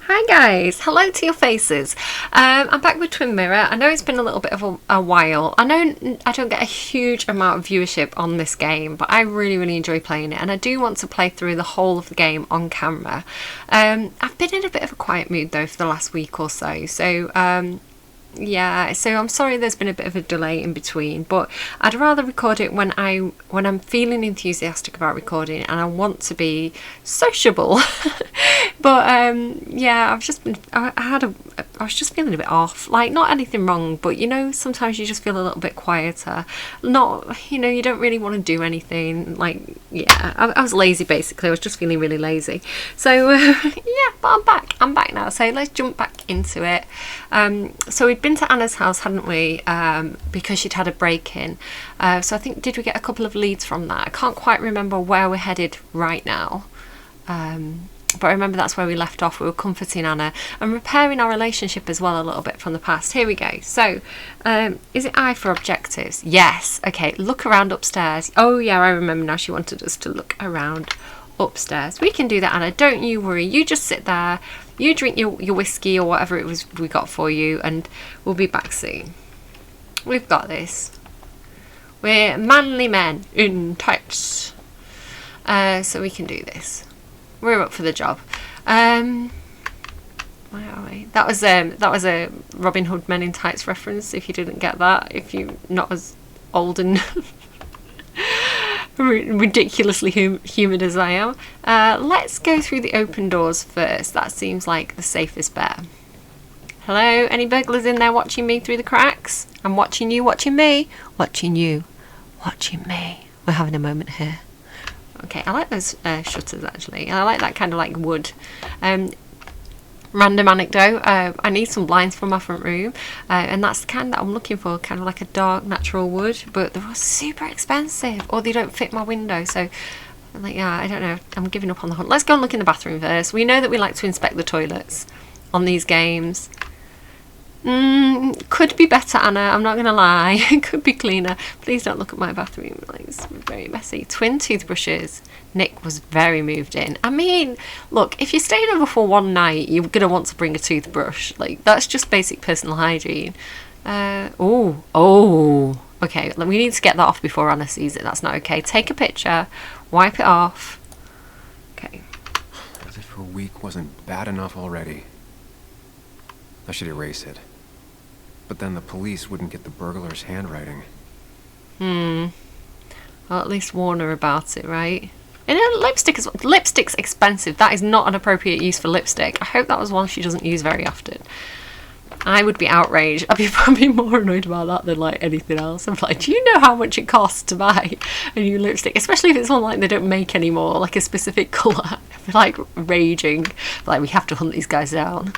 Hi guys, hello to your faces. I'm back with Twin Mirror. I know it's been a little bit of a while. I know I don't get a huge amount of viewership on this game, but I really enjoy playing it, and I do want to play through the whole of the game on camera. I've been in a bit of a quiet mood though for the last week or so, yeah, so I'm sorry there's been a bit of a delay in between, but I'd rather record it when I'm feeling enthusiastic about recording and I want to be sociable. But yeah, I was just feeling a bit off. Like, not anything wrong, but you know, sometimes you just feel a little bit quieter. Not, you know, you don't really want to do anything. Like, yeah, I was lazy basically. I was just feeling really lazy. So yeah, but I'm back now. So let's jump back into it. So we'd been to Anna's house, hadn't we? Because she'd had a break-in. So I think, did we get a couple of leads from that? I can't quite remember where we're headed right now. But I remember that's where we left off. We were comforting Anna and repairing our relationship as well a little bit from the past. Here we go. So, is it I for objectives? Yes. Okay, look around upstairs. Oh yeah, I remember now. She wanted us to look around upstairs. We can do that, Anna. Don't you worry. You just sit there. You drink your whiskey or whatever it was we got for you, and we'll be back soon. We've got this. We're manly men in tights. So we can do this. We're up for the job. Where are we? That was a Robin Hood Men in Tights reference. If you didn't get that, if you're not as old and ridiculously humoured as I am, let's go through the open doors first. That seems like the safest bet. Hello, any burglars in there watching me through the cracks? I'm watching you, watching me, watching you, watching me. We're having a moment here. Okay, I like those shutters actually. I like that kind of like wood. Random anecdote, I need some blinds for my front room, and that's the kind that I'm looking for, kind of like a dark natural wood, but they're super expensive, or they don't fit my window, so I'm like, yeah, I don't know, I'm giving up on the hunt. Let's go and look in the bathroom first. We know that we like to inspect the toilets on these games. Could be better, Anna, I'm not gonna lie. It could be cleaner. Please don't look at my bathroom, like, it's very messy. Twin toothbrushes. Nick was very moved in. I mean, look, if you're staying over for one night, you're gonna want to bring a toothbrush. Like, that's just basic personal hygiene. Okay, we need to get that off before Anna sees it. That's not okay. Take a picture, wipe it off. Okay. As if her week wasn't bad enough already. I should erase it. But then the police wouldn't get the burglar's handwriting. Well, at least warn her about it, right? And lipstick's expensive. That is not an appropriate use for lipstick. I hope that was one she doesn't use very often. I would be outraged. I'd be probably more annoyed about that than like anything else. I'm like, do you know how much it costs to buy a new lipstick? Especially if it's one like they don't make anymore, like a specific colour. I'd be like raging. Like, we have to hunt these guys down.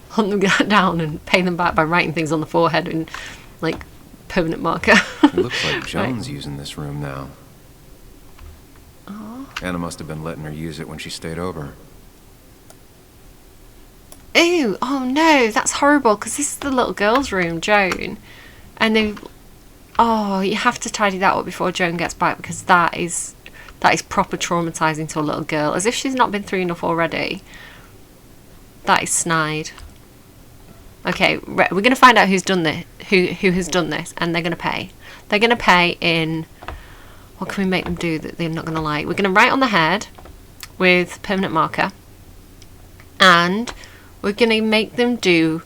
Hunt them down and pay them back by writing things on the forehead in like permanent marker. It looks like Joan's using this room now. Oh. Anna must have been letting her use it when she stayed over. Ew, oh no, that's horrible, because this is the little girl's room, Joan. And you have to tidy that up before Joan gets back, because that is proper traumatising to a little girl. As if she's not been through enough already. That is snide. Okay, we're going to find out who's done this, who has done this, and they're going to pay. They're going to pay in... What can we make them do that they're not going to like? We're going to write on the head with permanent marker, and we're going to make them do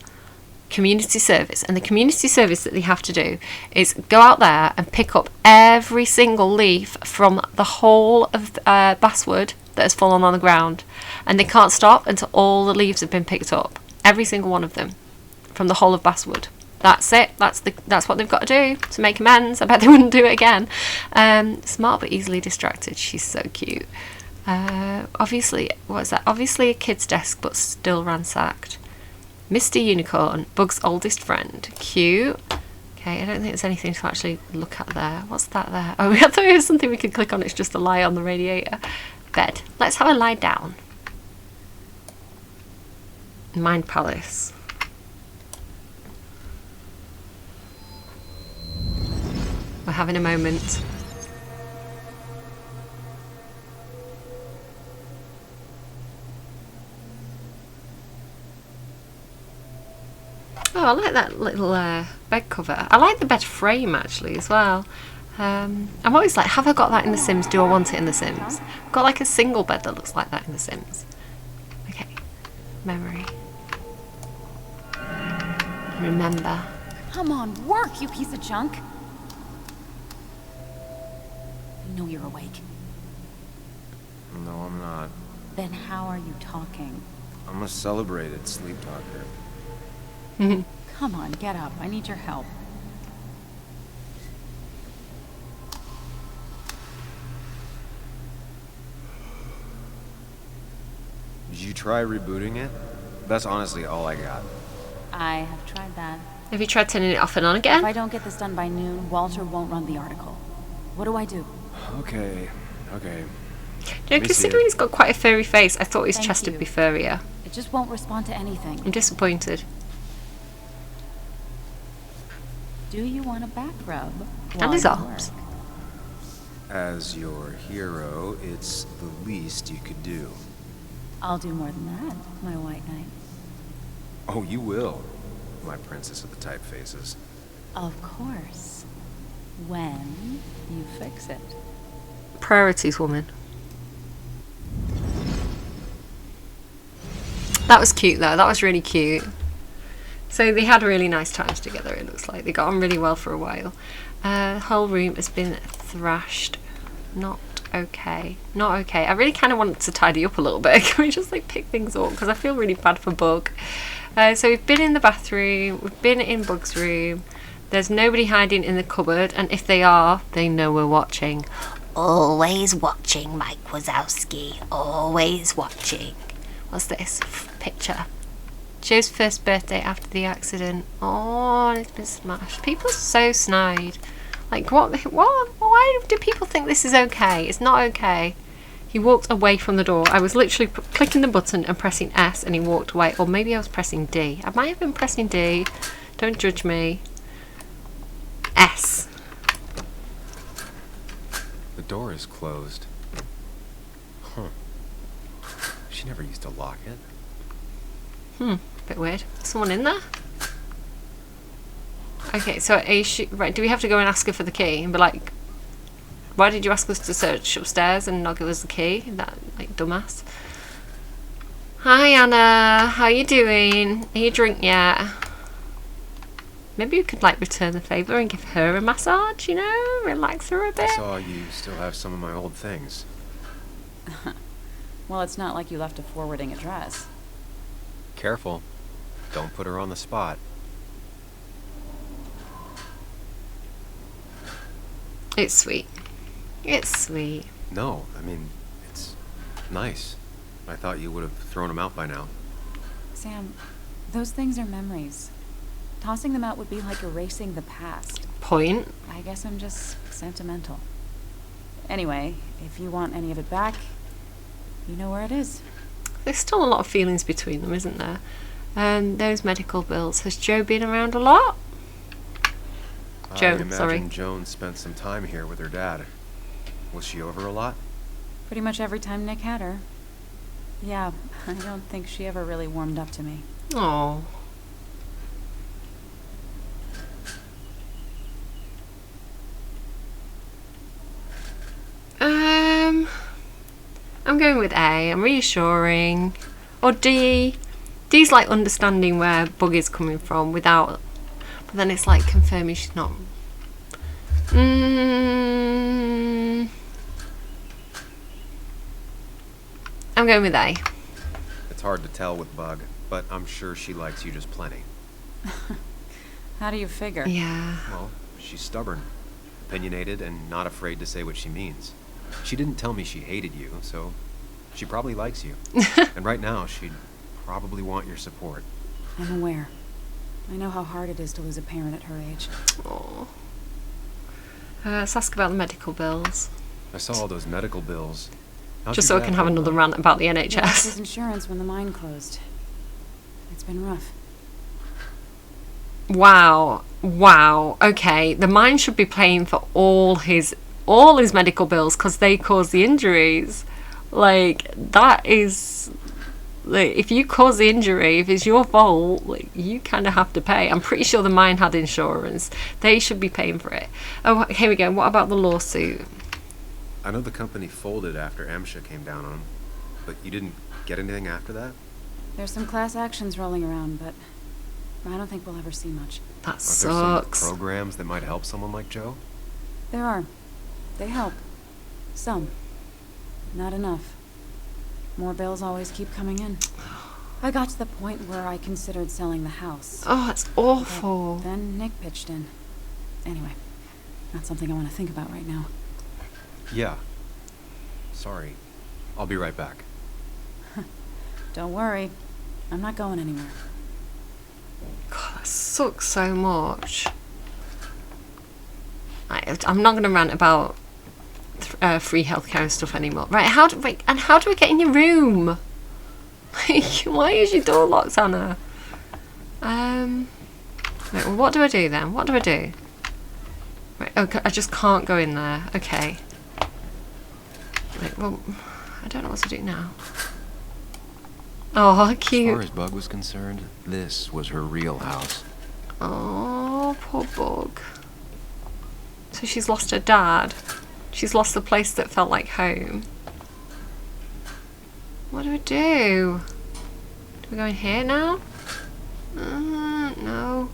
community service. And the community service that they have to do is go out there and pick up every single leaf from the whole of basswood that has fallen on the ground, and they can't stop until all the leaves have been picked up, every single one of them, from the whole of basswood. That's it. That's what they've got to do to make amends. I bet they wouldn't do it again. Smart but easily distracted. She's so cute. Obviously, what is that? Obviously a kid's desk, but still ransacked. Mr. Unicorn, Bug's oldest friend. Cute. Okay, I don't think there's anything to actually look at there. What's that there? Oh, I thought it was something we could click on. It's just a lie on the radiator. Bed. Let's have a lie down. Mind Palace. We're having a moment. Oh, I like that little bed cover. I like the bed frame actually as well. I'm always like, have I got that in The Sims? Do I want it in The Sims? I've got like a single bed that looks like that in The Sims. Okay, memory. Remember. Come on, work, you piece of junk. I know you're awake. No, I'm not. Then how are you talking? I'm a celebrated sleep talker. Come on, get up. I need your help. Did you try rebooting it? That's honestly all I got. I have tried that. Have you tried turning it off and on If again? I don't get this done by noon, Walter won't run the article. What do I do? Okay. You know, considering he's got quite a furry face, I thought his Thank chest would you. be furrier. It just won't respond to anything. I'm disappointed. Do you want a back rub? And his while you arms. work? As your hero, it's the least you could do. I'll do more than that, my white knight. Oh, you will, my princess of the typefaces. Of course. When you fix it. Priorities, woman. That was cute though, that was really cute. So they had really nice times together, it looks like. They got on really well for a while. The whole room has been thrashed. Not okay. Not okay. I really kind of wanted to tidy up a little bit. Can we just like pick things up? Because I feel really bad for Bug. So we've been in the bathroom, we've been in Bug's room. There's nobody hiding in the cupboard, and if they are, they know we're watching. Always watching, Mike Wazowski. Always watching. What's this picture? Joe's first birthday after the accident. Oh, and it's been smashed. People are so snide. Like, what? Why do people think this is okay? It's not okay. He walked away from the door. I was literally clicking the button and pressing S, and he walked away. Or maybe I was pressing D. I might have been pressing D. Don't judge me. S. The door is closed. Huh. She never used to lock it. Bit weird. Someone in there? Okay, so right, do we have to go and ask her for the key and be like, why did you ask us to search upstairs and not give us the key? That, like, dumbass. Hi, Anna. How you doing? Are you drink yet? Maybe you could, like, return the favour and give her a massage, you know? Relax her a bit. I saw you still have some of my old things. Well, it's not like you left a forwarding address. Careful. Don't put her on the spot. It's sweet. It's sweet. No, I mean, it's nice. I thought you would have thrown them out by now. Sam, those things are memories. Tossing them out would be like erasing the past. Point. I guess I'm just sentimental. Anyway, if you want any of it back, you know where it is. There's still a lot of feelings between them, isn't there? Those medical bills. Has Joe been around a lot? I Joan, imagine sorry. Joan spent some time here with her dad. Was she over a lot? Pretty much every time Nick had her. Yeah, I don't think she ever really warmed up to me. Oh. I'm going with A. I'm reassuring. Or D. D's like understanding where Bug is coming from without... But then it's like confirming she's not... I'm going with A. It's hard to tell with Bug, but I'm sure she likes you just plenty. How do you figure? Yeah. Well, she's stubborn, opinionated, and not afraid to say what she means. She didn't tell me she hated you, so she probably likes you. And right now, she'd probably want your support. I'm aware. I know how hard it is to lose a parent at her age. Oh. Let's ask about the medical bills. I saw all those medical bills. How'd Just your so I dad can have hold another up? rant about the He lost NHS. his insurance when the mine closed. It's been rough. Wow. Wow. Okay. The mine should be paying for all his medical bills because they caused the injuries. Like, that is Like, if you cause the injury, if it's your fault, like, you kind of have to pay. I'm pretty sure the mine had insurance. They should be paying for it. Oh, here we go. What about the lawsuit? I know the company folded after MSHA came down on them, but you didn't get anything after that? There's some class actions rolling around, but I don't think we'll ever see much. That Aren't sucks. there some programs that might help someone like Joe? There are. They help. Some. Not enough. More bills always keep coming in. I got to the point where I considered selling the house. Oh, that's awful. But then Nick pitched in. Anyway, not something I want to think about right now. Yeah. Sorry. I'll be right back. Don't worry. I'm not going anywhere. God, that sucks so much. I'm not going to rant about free healthcare and stuff anymore. Right, how do we get in your room? Why is your door locked, Anna? Right, well, what do I do then? What do I do? Right, okay, I just can't go in there. Okay. Right, well, I don't know what to do now. Oh, cute. As far as Bug was concerned, this was her real house. Oh, poor Bug. So she's lost her dad. She's lost the place that felt like home. What do we do? Do we go in here now? No.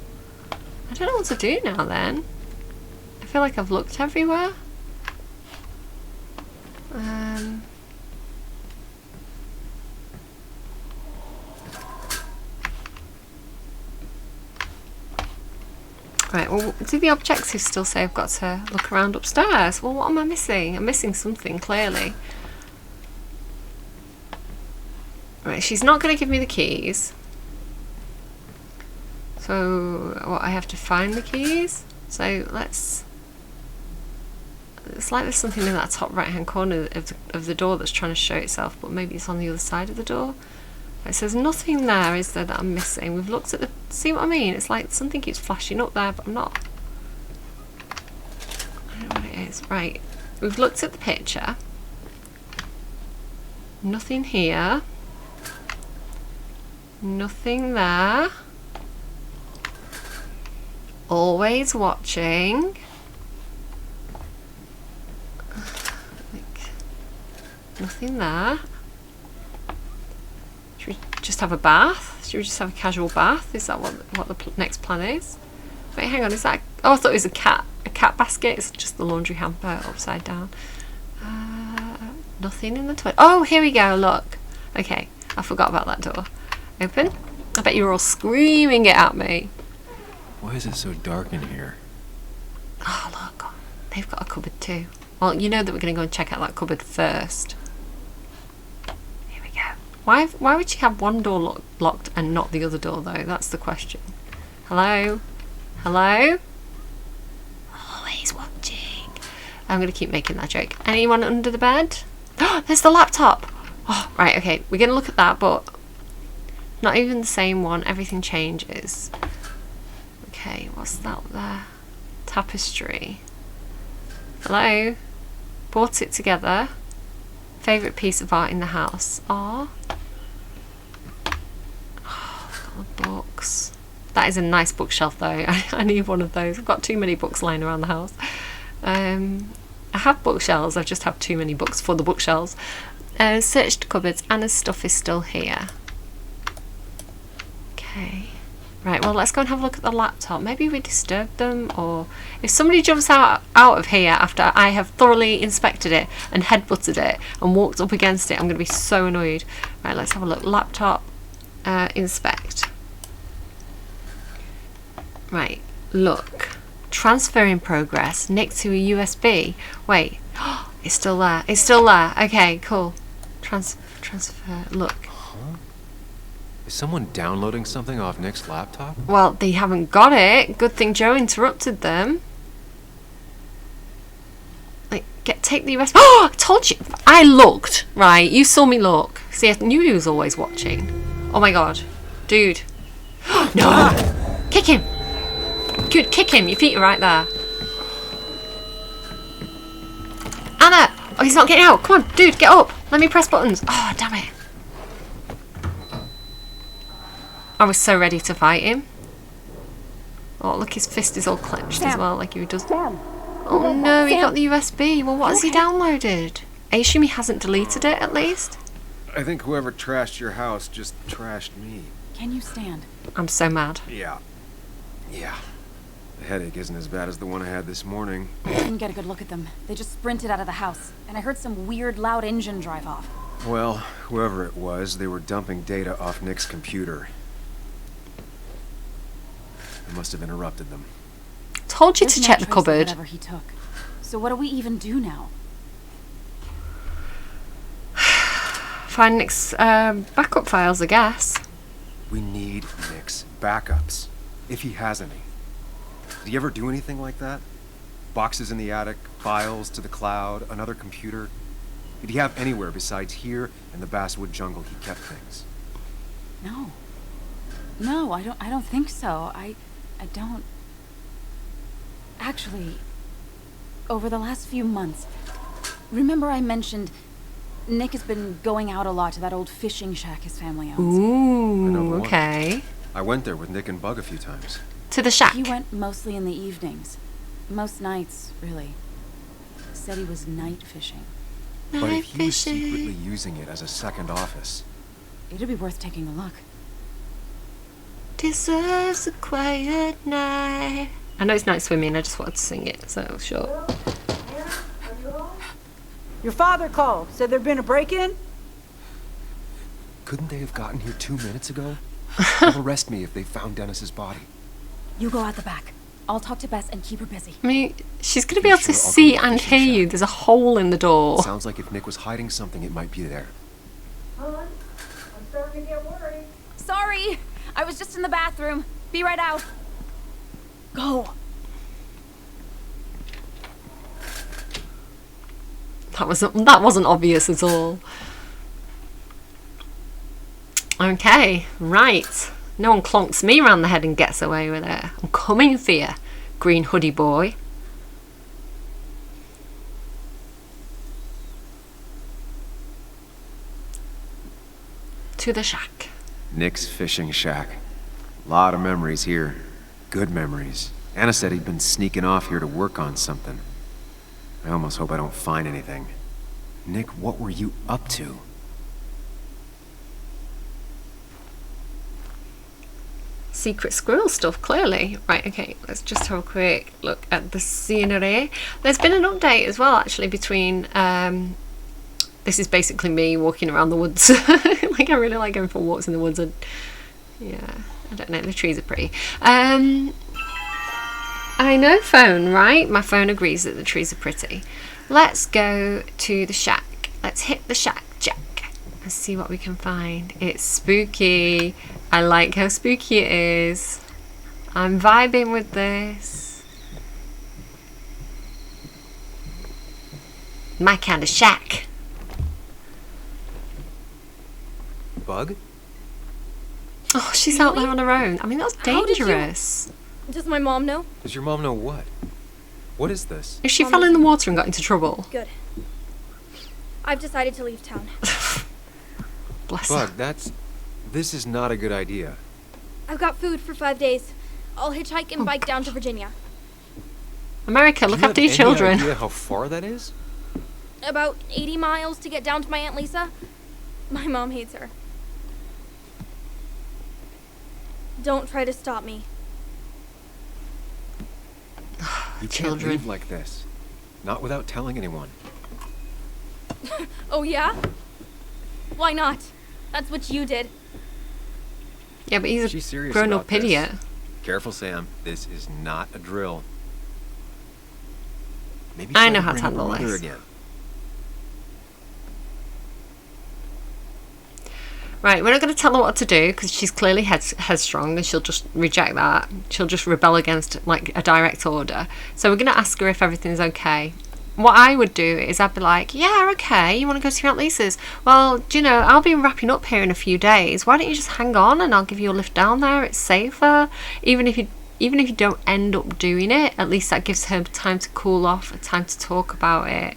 I don't know what to do now then. I feel like I've looked everywhere. Right, well, do the objectives still say I've got to look around upstairs? Well, what am I missing? I'm missing something, clearly. Right, she's not going to give me the keys. So, what, I have to find the keys? So, let's... It's like there's something in that top right-hand corner of the door that's trying to show itself, but maybe it's on the other side of the door. It says nothing there, is there, that I'm missing? We've looked at the... See what I mean? It's like something keeps flashing up there, but I'm not... I don't know what it is. Right. We've looked at the picture. Nothing here. Nothing there. Always watching. Nothing there. Should we just have a bath? Should we just have a casual bath? Is that what the next plan is? Wait, hang on. Is that? Oh, I thought it was a cat basket. It's just the laundry hamper upside down. Nothing in the toilet. Oh, here we go. Look. Okay, I forgot about that door. Open. I bet you're all screaming it at me. Why is it so dark in here? Oh, look. They've got a cupboard too. Well, you know that we're going to go and check out that cupboard first. Here we go. Why would she have one door locked and not the other door, though? That's the question. Hello? Hello? Always watching. I'm going to keep making that joke. Anyone under the bed? Oh, there's the laptop. Oh, right, okay. We're going to look at that, but not even the same one. Everything changes. Okay, what's that there? Tapestry. Hello? Bought it together. Favourite piece of art in the house. Aww. Oh, the books. That is a nice bookshelf though. I need one of those. I've got too many books lying around the house. I have bookshelves, I just have too many books for the bookshelves. Searched cupboards. Anna's stuff is still here. Okay. Right, well, let's go and have a look at the laptop. Maybe we disturbed them, or if somebody jumps out of here after I have thoroughly inspected it and headbutted it and walked up against it, I'm going to be so annoyed. Right, let's have a look. Laptop, inspect. Right, look. Transfer in progress. Nicked to a USB. Wait, it's still there. It's still there. Okay, cool. Transfer. Look. Is someone downloading something off Nick's laptop? Well, they haven't got it. Good thing Joe interrupted them. Like, take the USB. Oh, I told you. I looked. Right, you saw me look. See, I knew he was always watching. Oh my god. Dude. No! Kick him! Good, kick him. Your feet are right there. Anna! Oh, he's not getting out. Come on, dude, get up. Let me press buttons. Oh, damn it. I was so ready to fight him. Oh, look, his fist is all clenched as Sam. well, like he does. Sam. Oh no, he Sam. got the USB. Well, what has he downloaded? I assume he hasn't deleted it, at least. I think whoever trashed your house just trashed me. Can you stand? I'm so mad. Yeah. Yeah. The headache isn't as bad as the one I had this morning. I didn't get a good look at them. They just sprinted out of the house, and I heard some weird, loud engine drive off. Well, whoever it was, they were dumping data off Nick's computer. I must have interrupted them. Told you There's to no check the trace of cupboard. whatever he took. So what do we even do now? Find Nick's backup files, I guess. We need Nick's backups, if he has any. Did he ever do anything like that? Boxes in the attic, files to the cloud, another computer? Did he have anywhere besides here in the basswood jungle he kept things? No. No, I don't think so. I don't. Actually, over the last few months, remember I mentioned Nick has been going out a lot to that old fishing shack his family owns. I know the Ooh, one. okay. I went there with Nick and Bug a few times. To the shack. He went mostly in the evenings. Most nights, really. Said he was night fishing. But if he was Fishing. secretly using it as a second office, It'd be worth taking a look. Deserves a quiet night. I know it's night swimming, I just wanted to sing it, so sure. Your father called. Said there'd been a break-in? couldn't they have gotten here 2 minutes ago? They'll arrest me if they found Dennis's body. You go out the back. I'll talk to Bess and keep her busy. I mean, she's going to be You able to sure? I'll go see to the and fishing hear you. shack. There's a hole in the door. Sounds like if Nick was hiding something, it might be there. Hon, I'm starting to get worried. Sorry! I was just in the bathroom. Be right out. Go. That wasn't obvious at all. Okay, right. No one clonks me around the head and gets away with it. I'm coming for you, green hoodie boy. To the shack. Nick's fishing shack. Lot of memories here. Good memories. Anna said he'd been sneaking off here to work on something. I almost hope I don't find anything. Nick, what were you up to? Secret squirrel stuff, clearly. Right, okay, let's just have a quick look at the scenery. There's been an update as well, actually, between... this is basically me walking around the woods. Like, I really like going for walks in the woods. And, yeah, I don't know, the trees are pretty. I know phone, right? My phone agrees that the trees are pretty. Let's go to the shack. Let's hit the shack, Jack. Let's see what we can find. It's spooky. I like how spooky it is. I'm vibing with this. My kind of shack. Bug? Oh, she's out there on her own. I mean, that's How did you- dangerous. Does my mom know? Does your mom know what? What is this? If she Mom fell in the doesn't. water and got into trouble, Good. I've decided to leave town. bless her. Bug, this is not a good idea. I've got food for 5 days. I'll hitchhike and bike down to Virginia. America, Do look you after have your any children. idea how far that is? About 80 miles to get down to my Aunt Lisa. My mom hates her. Don't try to stop me. You Children. can't leave like this. Not without telling anyone. Oh yeah? Why not? That's what you did. Yeah, but he's She's a serious grown-up about this. idiot. Careful, Sam. This is not a drill. Maybe I try know how to bring up handle her mother this. again. Right, we're not going to tell her what to do because she's clearly headstrong and she'll just reject that. She'll just rebel against like a direct order. So we're going to ask her if everything's okay. What I would do is I'd be like, yeah, okay, you want to go to your Aunt Lisa's? Well, do you know, I'll be wrapping up here in a few days. Why don't you just hang on and I'll give you a lift down there? It's safer. Even if you don't end up doing it, at least that gives her time to cool off, time to talk about it.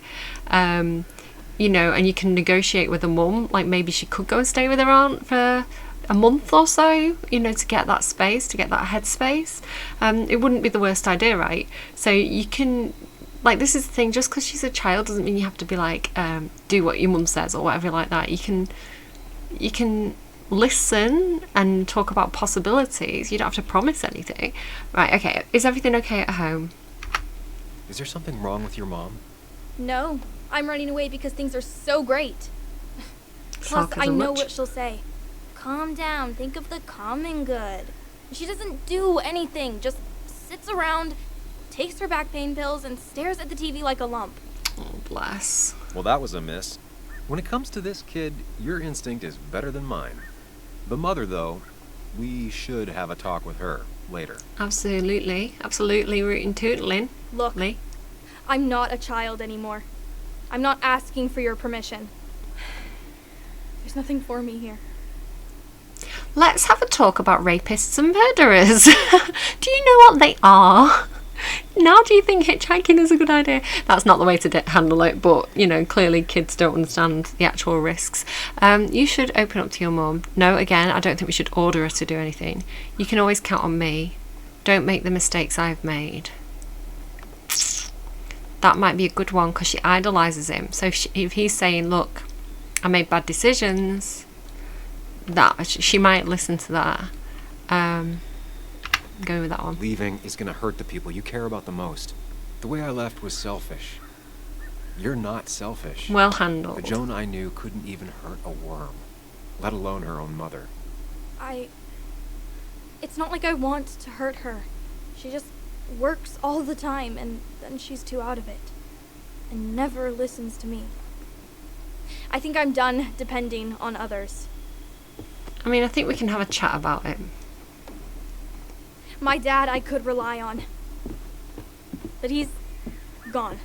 You know, and you can negotiate with a mum. Like maybe she could go and stay with her aunt for a month or so, to get that space, to get that headspace. It wouldn't be the worst idea, right? So you can, like, this is the thing, just because she's a child doesn't mean you have to be like, do what your mum says or whatever like that. You can listen and talk about possibilities. You don't have to promise anything. Right, okay, is everything okay at home? Is there something wrong with your mom? No, I'm running away because things are so great. Plus, I know what she'll say. Calm down, think of the common good. She doesn't do anything, just sits around, takes her back pain pills, and stares at the TV like a lump. Oh, bless. Well, that was a miss. When it comes to this kid, your instinct is better than mine. The mother, though, we should have a talk with her later. Absolutely, rootin' tootling. Look, I'm not a child anymore. I'm not asking for your permission. There's nothing for me here. Let's have a talk about rapists and murderers. Do you know what they are? Now do you think hitchhiking is a good idea? That's not the way to handle it, but, clearly kids don't understand the actual risks. You should open up to your mum. No, again, I don't think we should order her to do anything. You can always count on me. Don't make the mistakes I've made. That might be a good one because she idolises him. So if he's saying, look, I made bad decisions, that she might listen to that. Go with that one. Leaving is gonna hurt the people you care about the most. The way I left was selfish. You're not selfish. Well handled. The Joan I knew couldn't even hurt a worm, let alone her own mother. It's not like I want to hurt her. She just works all the time, and then she's too out of it. And never listens to me. I think I'm done depending on others. I think we can have a chat about it. My dad I could rely on. But he's gone.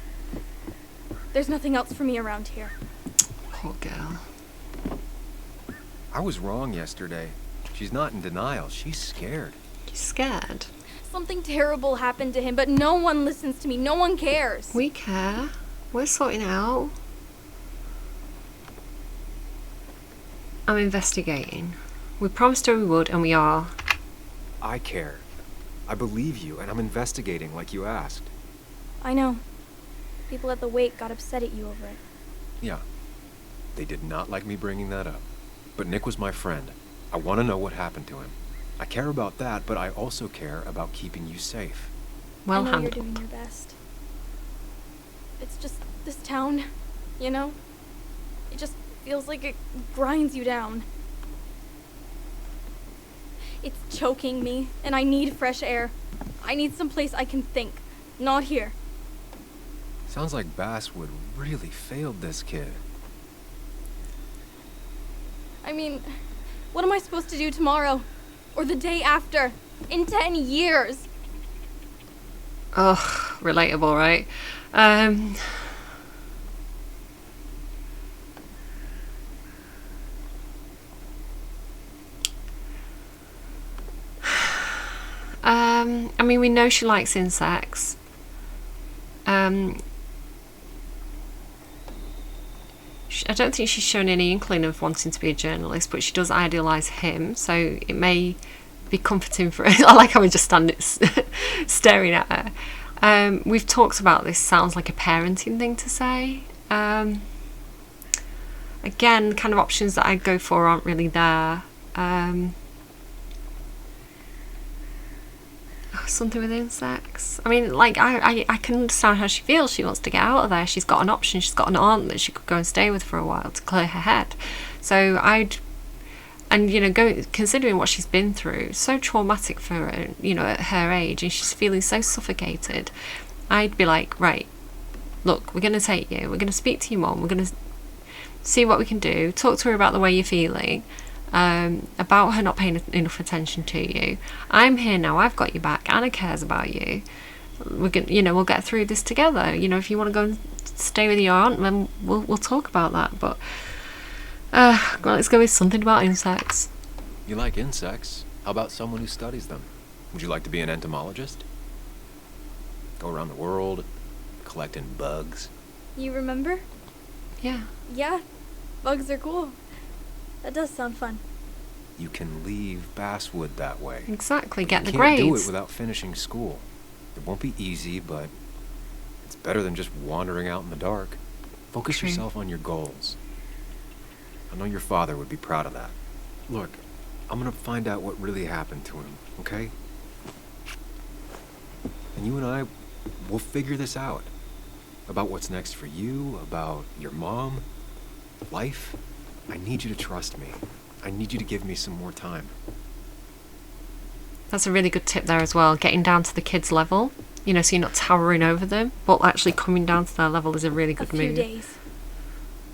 There's nothing else for me around here. Poor girl. I was wrong yesterday. She's not in denial. She's scared. She's scared? Something terrible happened to him, but no one listens to me. No one cares. We care. We're sorting it out. I'm investigating. We promised her we would, and we are. I care. I believe you, and I'm investigating like you asked. I know. People at the wake got upset at you over it. Yeah. They did not like me bringing that up. But Nick was my friend. I want to know what happened to him. I care about that, but I also care about keeping you safe. Well I know handled. you're doing your best. It's just this town, It just feels like it grinds you down. It's choking me, and I need fresh air. I need someplace I can think, not here. Sounds like Basswood really failed this kid. What am I supposed to do tomorrow? Or the day after? In 10 years? Ugh, relatable, right? We know she likes insects. I don't think she's shown any inkling of wanting to be a journalist, but she does idealise him, so it may be comforting for her. I like how we just stand staring at her. We've talked about this. Sounds like a parenting thing to say. Again, the kind of options that I'd go for aren't really there. Something with insects. I can understand how she feels. She wants to get out of there. She's got an option. She's got an aunt that she could go and stay with for a while to clear her head. So considering what she's been through, so traumatic for her, at her age, and she's feeling so suffocated, I'd be like, right, look, we're going to take you. We're going to speak to your mum. We're going to see what we can do. Talk to her about the way you're feeling. About her not paying enough attention to you. I'm here now. I've got your back. Anna cares about you. We'll get through this together. If you want to go and stay with your aunt, then we'll talk about that. But let's go with something about insects. You like insects? How about someone who studies them? Would you like to be an entomologist? Go around the world, collecting bugs. You remember? Yeah. Yeah, bugs are cool. That does sound fun. You can leave Basswood that way. Exactly, get the You can't do grades. it without finishing school. It won't be easy, but it's better than just wandering out in the dark. Focus True. yourself on your goals. I know your father would be proud of that. Look, I'm gonna find out what really happened to him, okay? And you and I, we'll figure this out. About what's next for you, about your mom, life. I need you to trust me. I need you to give me some more time. That's a really good tip there as well. Getting down to the kids' level, so you're not towering over them, but actually coming down to their level is a really good A few move. days.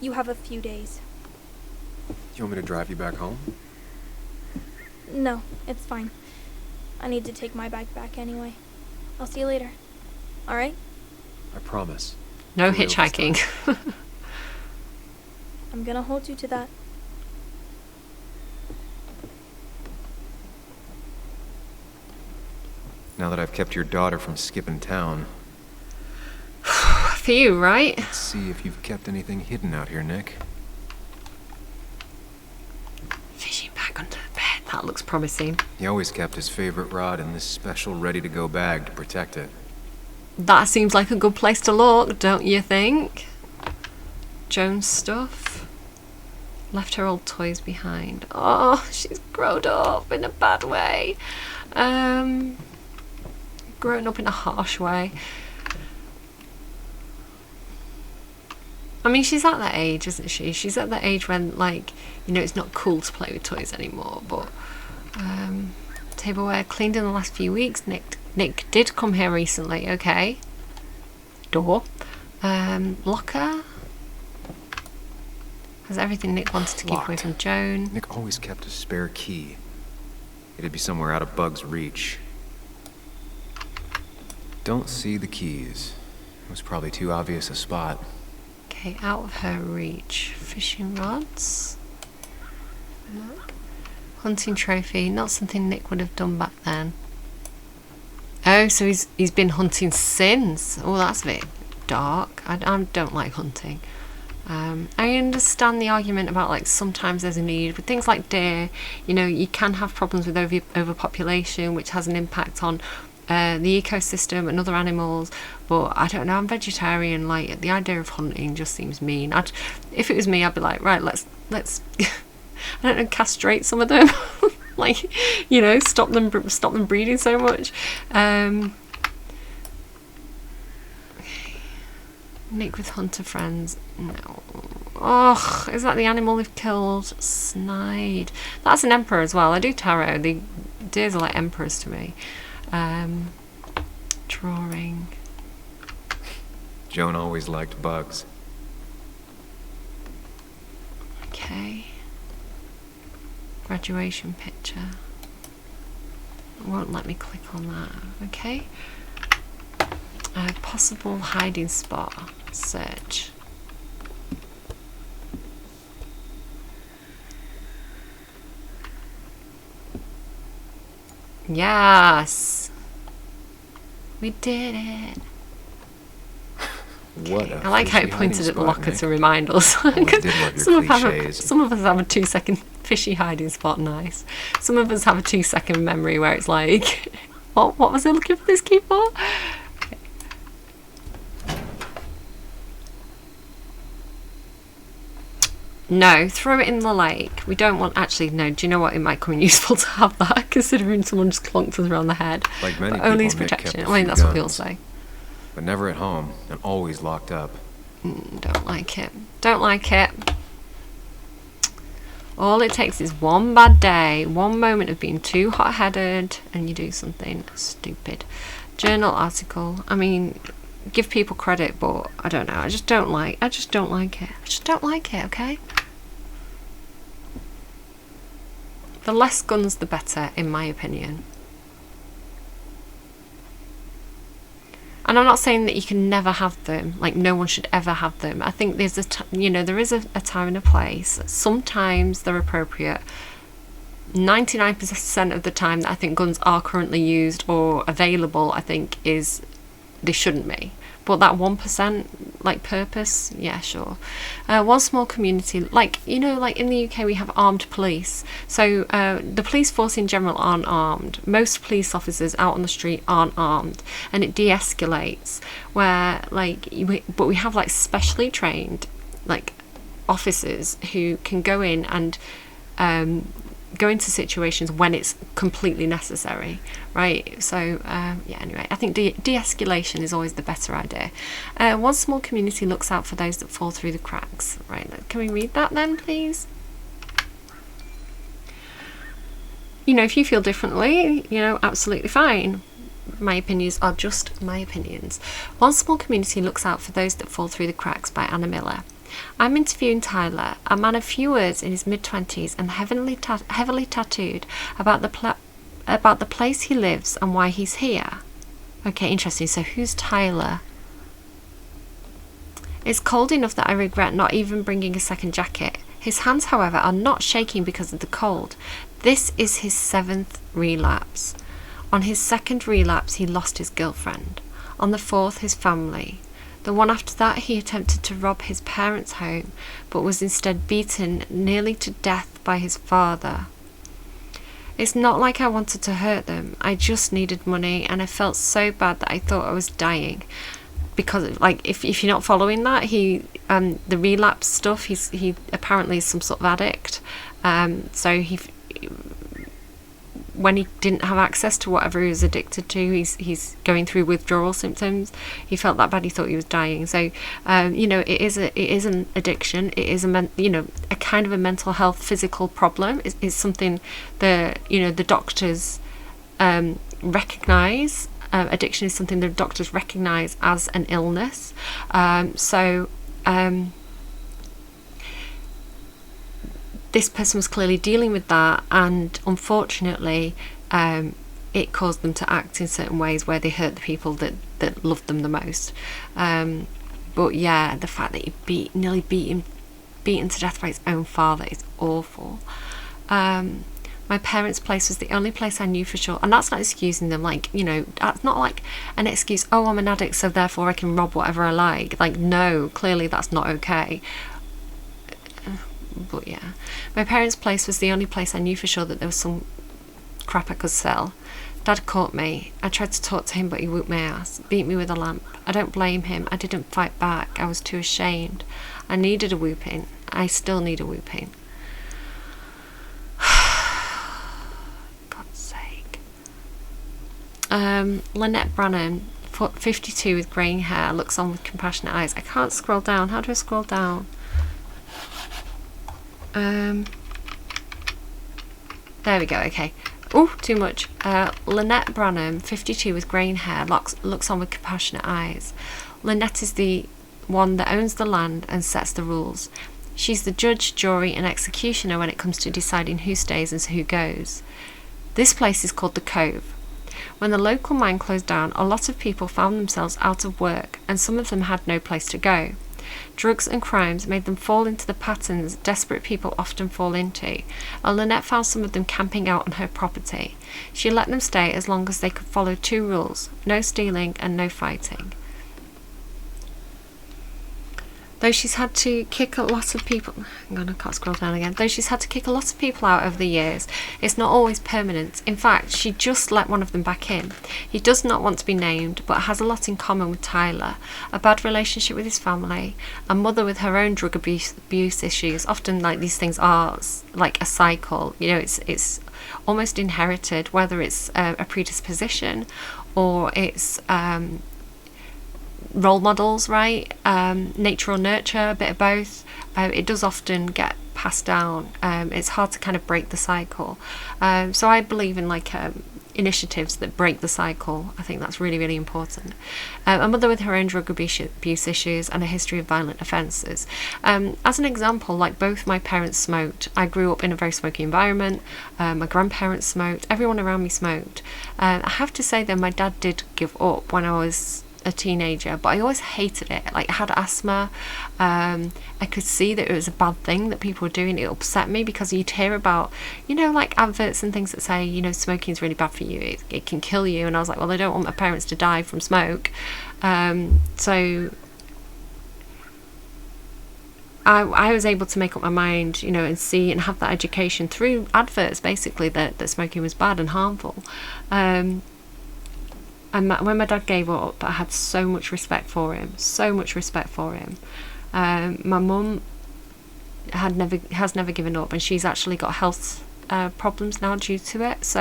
You have a few days. Do you want me to drive you back home? No, it's fine. I need to take my bike back anyway. I'll see you later. All right? I promise. No For real this hitchhiking. I'm gonna hold you to that. Now that I've kept your daughter from skipping town, For you, right? let's see if you've kept anything hidden out here, Nick. Fishing back under the bed. That looks promising. He always kept his favorite rod in this special ready-to-go bag to protect it. That seems like a good place to look, don't you think? Joan's stuff. Left her old toys behind. Oh, she's grown up in a bad way. Grown up in a harsh way. I mean, she's at that age, isn't she? She's at that age when, it's not cool to play with toys anymore. But tableware cleaned in the last few weeks. Nick did come here recently. Okay. Door. Locker. Has everything Nick wanted to keep away Locked. from Joan. Nick always kept a spare key. It'd be somewhere out of Bug's reach. Don't see the keys. It was probably too obvious a spot. Okay, out of her reach. Fishing rods. Hunting trophy. Not something Nick would have done back then. Oh, so he's been hunting since. Oh, that's a bit dark. I don't like hunting. I understand the argument about sometimes there's a need with things like deer. You can have problems with overpopulation, which has an impact on the ecosystem and other animals. But I don't know. I'm vegetarian. The idea of hunting just seems mean. If it was me, I'd be like, right, let's I don't know, castrate some of them. Stop them breeding so much. Nick with hunter friends. No. Oh, is that the animal they've killed? Snide. That's an emperor as well. I do tarot. The deers are like emperors to me. Drawing. Joan always liked bugs. Okay. Graduation picture. It won't let me click on that. Okay. Possible hiding spot. Search. Yes. We did it. What I like how it pointed at the locker to remind us. Always did love your cliches. Some of us have a 2-second fishy hiding spot, nice. Some of us have a 2-second memory where it's like, what was I looking for this key for? Okay. No, throw it in the lake. We don't want, actually, no, do you know what? It might come in useful to have that, considering someone just clonked us around the head. Like many But only people, as Nick kept protection. a I mean, few that's what people guns. say. But never at home, and always locked up. Don't like it. Don't like it. All it takes is one bad day, one moment of being too hot-headed, and you do something stupid. Journal article. I mean, give people credit, but I don't know. I just don't like it. I just don't like it, okay? The less guns, the better, in my opinion. And I'm not saying that you can never have them, no one should ever have them. I think there's there is a time and a place. Sometimes they're appropriate. 99% of the time that I think guns are currently used or available, I think is they shouldn't be. But that 1%, like, purpose, yeah, sure. One small community, like, you know, like in the UK we have armed police. So the police force in general aren't armed. Most police officers out on the street aren't armed, and it de-escalates. Where, like, but we have like specially trained, like, officers who can go in and go into situations when it's completely necessary, right? So yeah, anyway, I think de-escalation is always the better idea. One small community looks out for those that fall through the cracks, right? Can we read that then, please? You know, if you feel differently, you know, absolutely fine. My opinions are just my opinions. One small community looks out for those that fall through the cracks, by Anna Miller. I'm interviewing Tyler, a man of few words in his mid-20s and heavily tattooed, about the place he lives and why he's here. Okay, interesting. So who's Tyler? It's cold enough that I regret not even bringing a second jacket. His hands, however, are not shaking because of the cold. This is his 7th relapse. On his 2nd relapse, he lost his girlfriend. On the 4th, his family. The one after that, he attempted to rob his parents' home, but was instead beaten nearly to death by his father. It's not like I wanted to hurt them. I just needed money, and I felt so bad that I thought I was dying. Because, like, if you're not following that, the relapse stuff, he apparently is some sort of addict. So when he didn't have access to whatever he was addicted to, he's going through withdrawal symptoms. He felt that bad, he thought he was dying. So you know, it is an addiction. It is a kind of a mental health physical problem. It's something that, you know, the doctors recognize. Addiction is something the doctors recognize as an illness. This person was clearly dealing with that, and unfortunately it caused them to act in certain ways where they hurt the people that loved them the most. But yeah, the fact that he nearly beaten to death by his own father is awful. My parents' place was the only place I knew for sure, and that's not excusing them, like, you know, that's not like an excuse, oh, I'm an addict so therefore I can rob whatever I like. No, clearly that's not okay. But yeah, my parents' place was the only place I knew for sure that there was some crap I could sell. Dad caught me. I tried to talk to him, but he whooped my ass, beat me with a lamp. I don't blame him. I didn't fight back. I was too ashamed. I needed a whooping. I still need a whooping. God's sake. Lynette Brannan, 52, with greying hair, looks on with compassionate eyes. I can't scroll down. How do I scroll down? There we go. Okay. Oh, too much. Lynette Branham, 52, with greying hair, looks on with compassionate eyes. Lynette is the one that owns the land and sets the rules. She's the judge, jury, and executioner when it comes to deciding who stays and who goes. This place is called the Cove. When the local mine closed down, a lot of people found themselves out of work, and some of them had no place to go. Drugs and crimes made them fall into the patterns desperate people often fall into, and Lynette found some of them camping out on her property. She let them stay as long as they could follow 2 rules: no stealing and no fighting. Though she's had to kick a lot of people... Hang on, I can't scroll down again. Though she's had to kick a lot of people out over the years, it's not always permanent. In fact, she just let one of them back in. He does not want to be named, but has a lot in common with Tyler. A bad relationship with his family, a mother with her own drug abuse issues. Often, like, these things are like a cycle. You know, it's almost inherited, whether it's a predisposition or it's... role models, right? Nature or nurture, a bit of both. It does often get passed down. It's hard to kind of break the cycle. So I believe in initiatives that break the cycle. I think that's really, really important. A mother with her own drug abuse issues and a history of violent offences. As an example, like, both my parents smoked. I grew up in a very smoky environment. My grandparents smoked. Everyone around me smoked. I have to say, though, my dad did give up when I was a teenager, but I always hated it. Like, I had asthma. I could see that it was a bad thing that people were doing. It upset me because you'd hear about, like adverts and things that say, smoking is really bad for you. It can kill you. And I was like, well, I don't want my parents to die from smoke. So I was able to make up my mind, and see and have that education through adverts, basically, that smoking was bad and harmful. And when my dad gave up, I had so much respect for him. My mum has never given up, and she's actually got health problems now due to it,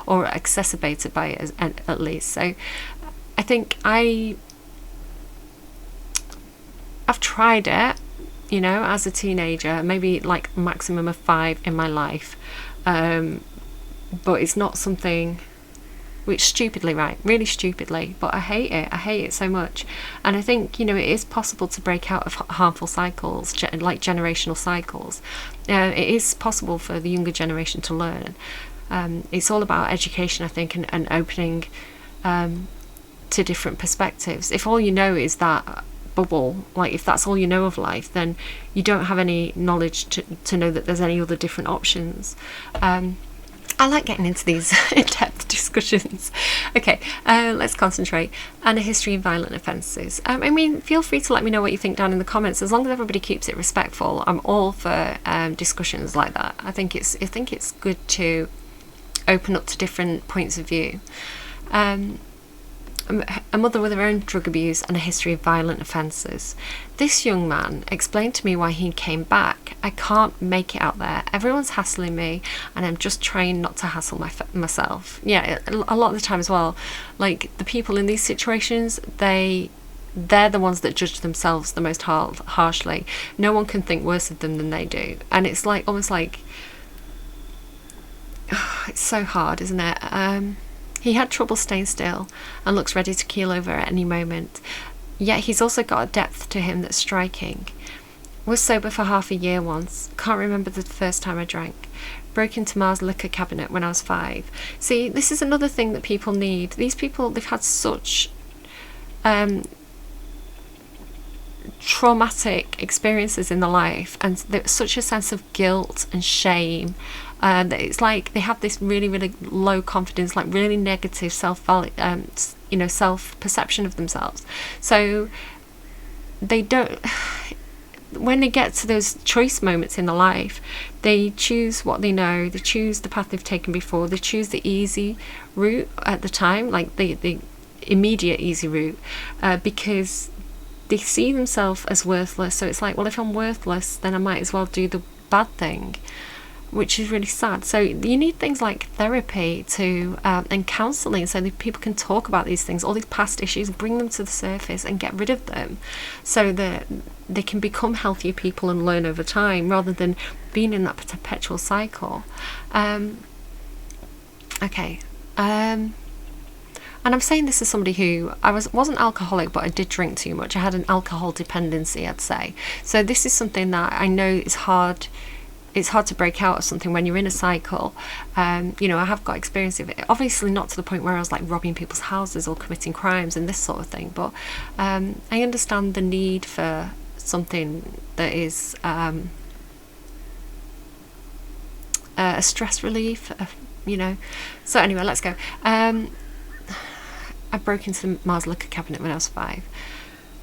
or exacerbated by it at least. So I think I've tried it, as a teenager, maybe like maximum of 5 in my life, but it's not something which really stupidly, but I hate it so much. And I think, it is possible to break out of harmful cycles, like generational cycles. It is possible for the younger generation to learn. It's all about education, I think, and opening to different perspectives. If all you know is that bubble, like if that's all you know of life, then you don't have any knowledge to know that there's any other different options. I like getting into these in-depth discussions. Okay, let's concentrate. And a history of violent offences. Feel free to let me know what you think down in the comments. As long as everybody keeps it respectful, I'm all for discussions like that. I think it's good to open up to different points of view. A mother with her own drug abuse and a history of violent offences. This young man explained to me why he came back. I can't make it out there. Everyone's hassling me, and I'm just trying not to hassle myself. Yeah, a lot of the time as well. Like, the people in these situations, they're the ones that judge themselves the most harshly. No one can think worse of them than they do. And it's like, almost like, it's so hard, isn't it? He had trouble staying still and looks ready to keel over at any moment. Yet he's also got a depth to him that's striking. Was sober for half a year once. Can't remember the first time I drank. Broke into Ma's liquor cabinet when I was 5. See, this is another thing that people need. These people, they've had such traumatic experiences in their life, and there's such a sense of guilt and shame. That it's like they have this really, really low confidence, like really negative self-perception of themselves. So they don't, when they get to those choice moments in their life, they choose what they know, they choose the path they've taken before, they choose the easy route at the time, like the immediate easy route, because they see themselves as worthless. So it's like, well, if I'm worthless, then I might as well do the bad thing, which is really sad. So you need things like therapy and counselling, so that people can talk about these things, all these past issues, bring them to the surface and get rid of them, so that they can become healthier people and learn over time, rather than being in that perpetual cycle. And I'm saying this as somebody who wasn't alcoholic, but I did drink too much. I had an alcohol dependency, I'd say. So this is something that I know is hard. It's hard to break out of something when you're in a cycle. I have got experience of it. Obviously not to the point where I was like robbing people's houses or committing crimes and this sort of thing. But I understand the need for something that is a stress relief, So anyway, let's go. I broke into Ma's liquor cabinet when I was 5.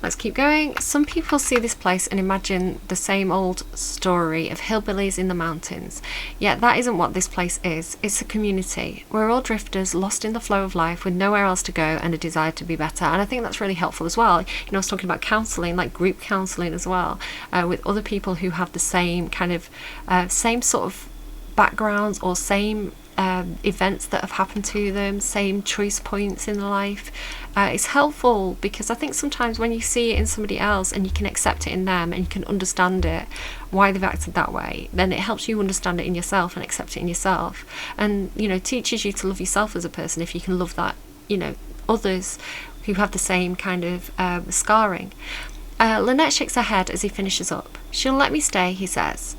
Let's keep going. Some people see this place and imagine the same old story of hillbillies in the mountains. Yet that isn't what this place is. It's a community. We're all drifters, lost in the flow of life, with nowhere else to go and a desire to be better. And I think that's really helpful as well. I was talking about counselling, like group counselling as well, with other people who have the same kind of, same sort of backgrounds, or same events that have happened to them, same choice points in life. It's helpful, because I think sometimes when you see it in somebody else and you can accept it in them and you can understand it, why they've acted that way, then it helps you understand it in yourself and accept it in yourself, and teaches you to love yourself as a person if you can love that others who have the same kind of scarring. Lynette shakes her head as he finishes up. She'll let me stay, he says.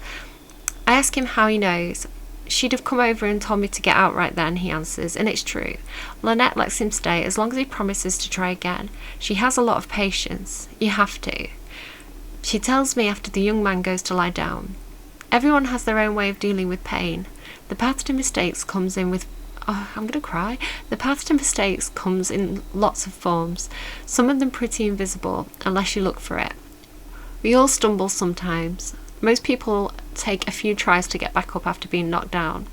I ask him how he knows. she'd have come over and told me to get out right then, he answers, and it's true. Lynette lets him stay as long as he promises to try again. She has a lot of patience. You have to. She tells me after the young man goes to lie down. Everyone has their own way of dealing with pain. The path to mistakes comes in with... Oh, I'm going to cry. The path to mistakes comes in lots of forms, some of them pretty invisible, unless you look for it. We all stumble sometimes. Most people take a few tries to get back up after being knocked down.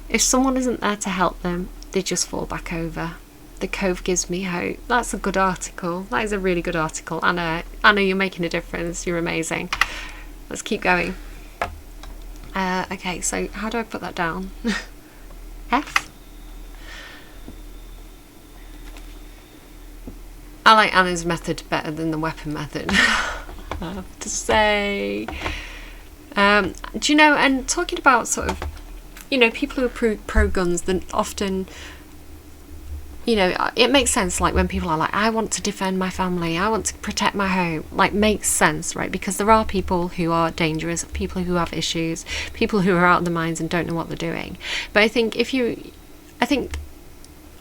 If someone isn't there to help them, they just fall back over. The Cove gives me hope. That's a good article. That is a really good article. Anna, you're making a difference. You're amazing. Let's keep going. Okay, so how do I put that down? F? I like Anna's method better than the weapon method. I have to say. Do you know, and talking about sort of, you know, people who are pro guns, then often, you know, it makes sense, like when people are like, I want to defend my family, I want to protect my home, like makes sense, right? Because there are people who are dangerous, people who have issues, people who are out of their minds and don't know what they're doing. But I think I think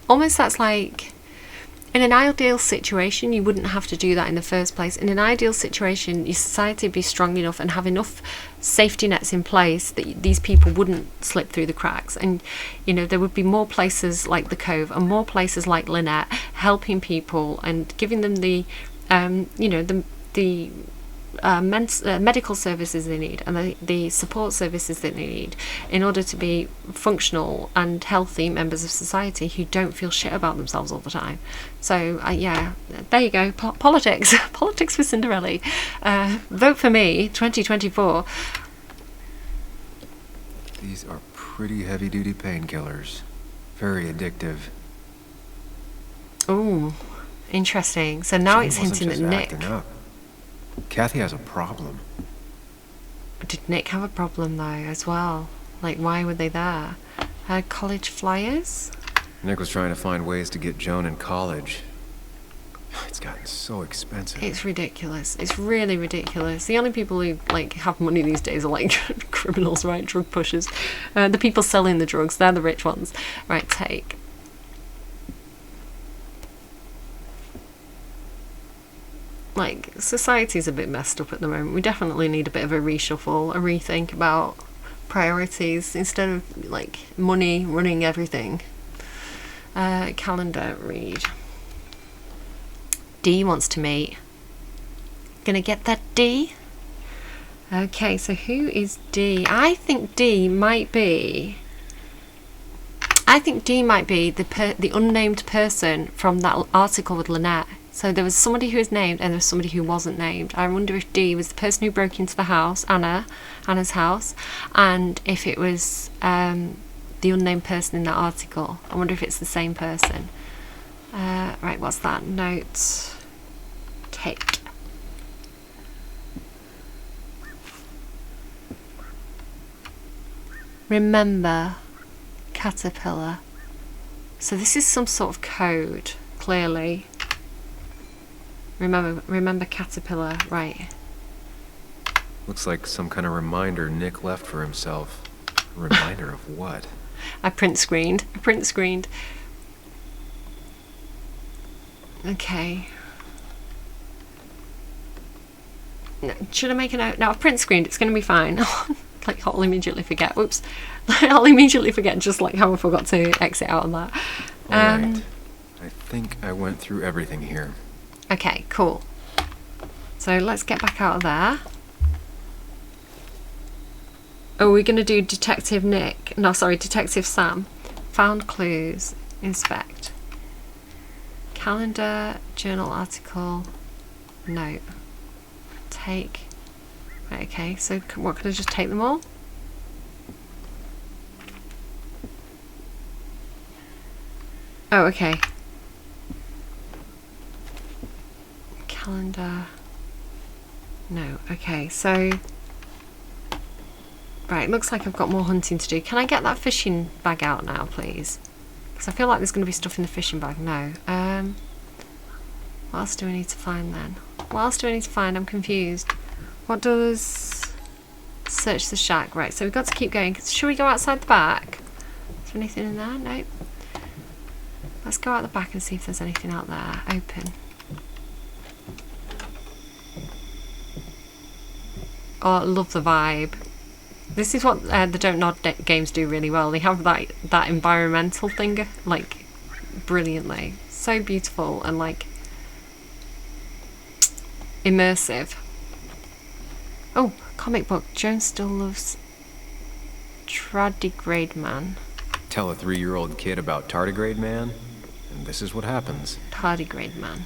almost that's like, in an ideal situation, you wouldn't have to do that in the first place. In an ideal situation, your society would be strong enough and have enough safety nets in place that these people wouldn't slip through the cracks. And, you know, there would be more places like the Cove and more places like Lynette helping people and giving them the, you know, the medical services they need and the support services that they need in order to be functional and healthy members of society who don't feel shit about themselves all the time. So yeah, there you go. Politics politics for Cinderella. Vote for me 2024. These are pretty heavy-duty painkillers. Very addictive. Oh, interesting. So now Jane it's wasn't hinting at just Nick. acting up. Kathy has a problem. Did Nick have a problem though as well? Like, why were they there? College flyers? Nick was trying to find ways to get Joan in college. It's gotten so expensive. It's ridiculous. It's really ridiculous. The only people who like have money these days are like criminals, right? Drug pushers. The people selling the drugs, they're the rich ones. Right, take. Like, society's a bit messed up at the moment. We definitely need a bit of a reshuffle, a rethink about priorities instead of like money running everything. Calendar, read. D wants to meet. Gonna get that D? Okay, so who is D? I think D might be the unnamed person from that article with Lynette. So there was somebody who was named and there was somebody who wasn't named. I wonder if D was the person who broke into the house, Anna's house, and if it was the unnamed person in that article. I wonder if it's the same person. Right, what's that? Note. Take. Remember, caterpillar. So this is some sort of code, clearly. Remember caterpillar, right. Looks like some kind of reminder Nick left for himself. Reminder of what? I print screened. Okay. No, should I make a note? No, I've print screened. It's going to be fine. Like, I'll immediately forget. Whoops. I'll immediately forget, just like how I forgot to exit out of that. Alright. I think I went through everything here. Okay, cool. So let's get back out of there. Oh, we're going to do Detective Nick. No, sorry, Detective Sam. Found clues. Inspect. Calendar, journal article, note. Take. Right, okay, so what, can I just take them all? Oh, okay. Calendar. No, okay, so... Right, looks like I've got more hunting to do. Can I get that fishing bag out now, please? Because I feel like there's going to be stuff in the fishing bag. No. What else do we need to find then? What else do I need to find? I'm confused. What does... Search the shack. Right, so we've got to keep going. Should we go outside the back? Is there anything in there? Nope. Let's go out the back and see if there's anything out there. Open. Oh, I love the vibe. This is what the Don't Nod games do really well. They have that environmental thing, like, brilliantly. So beautiful and, like, immersive. Oh, comic book. Joan still loves Tardigrade Man. Tell a 3-year-old kid about Tardigrade Man, and this is what happens. Tardigrade Man.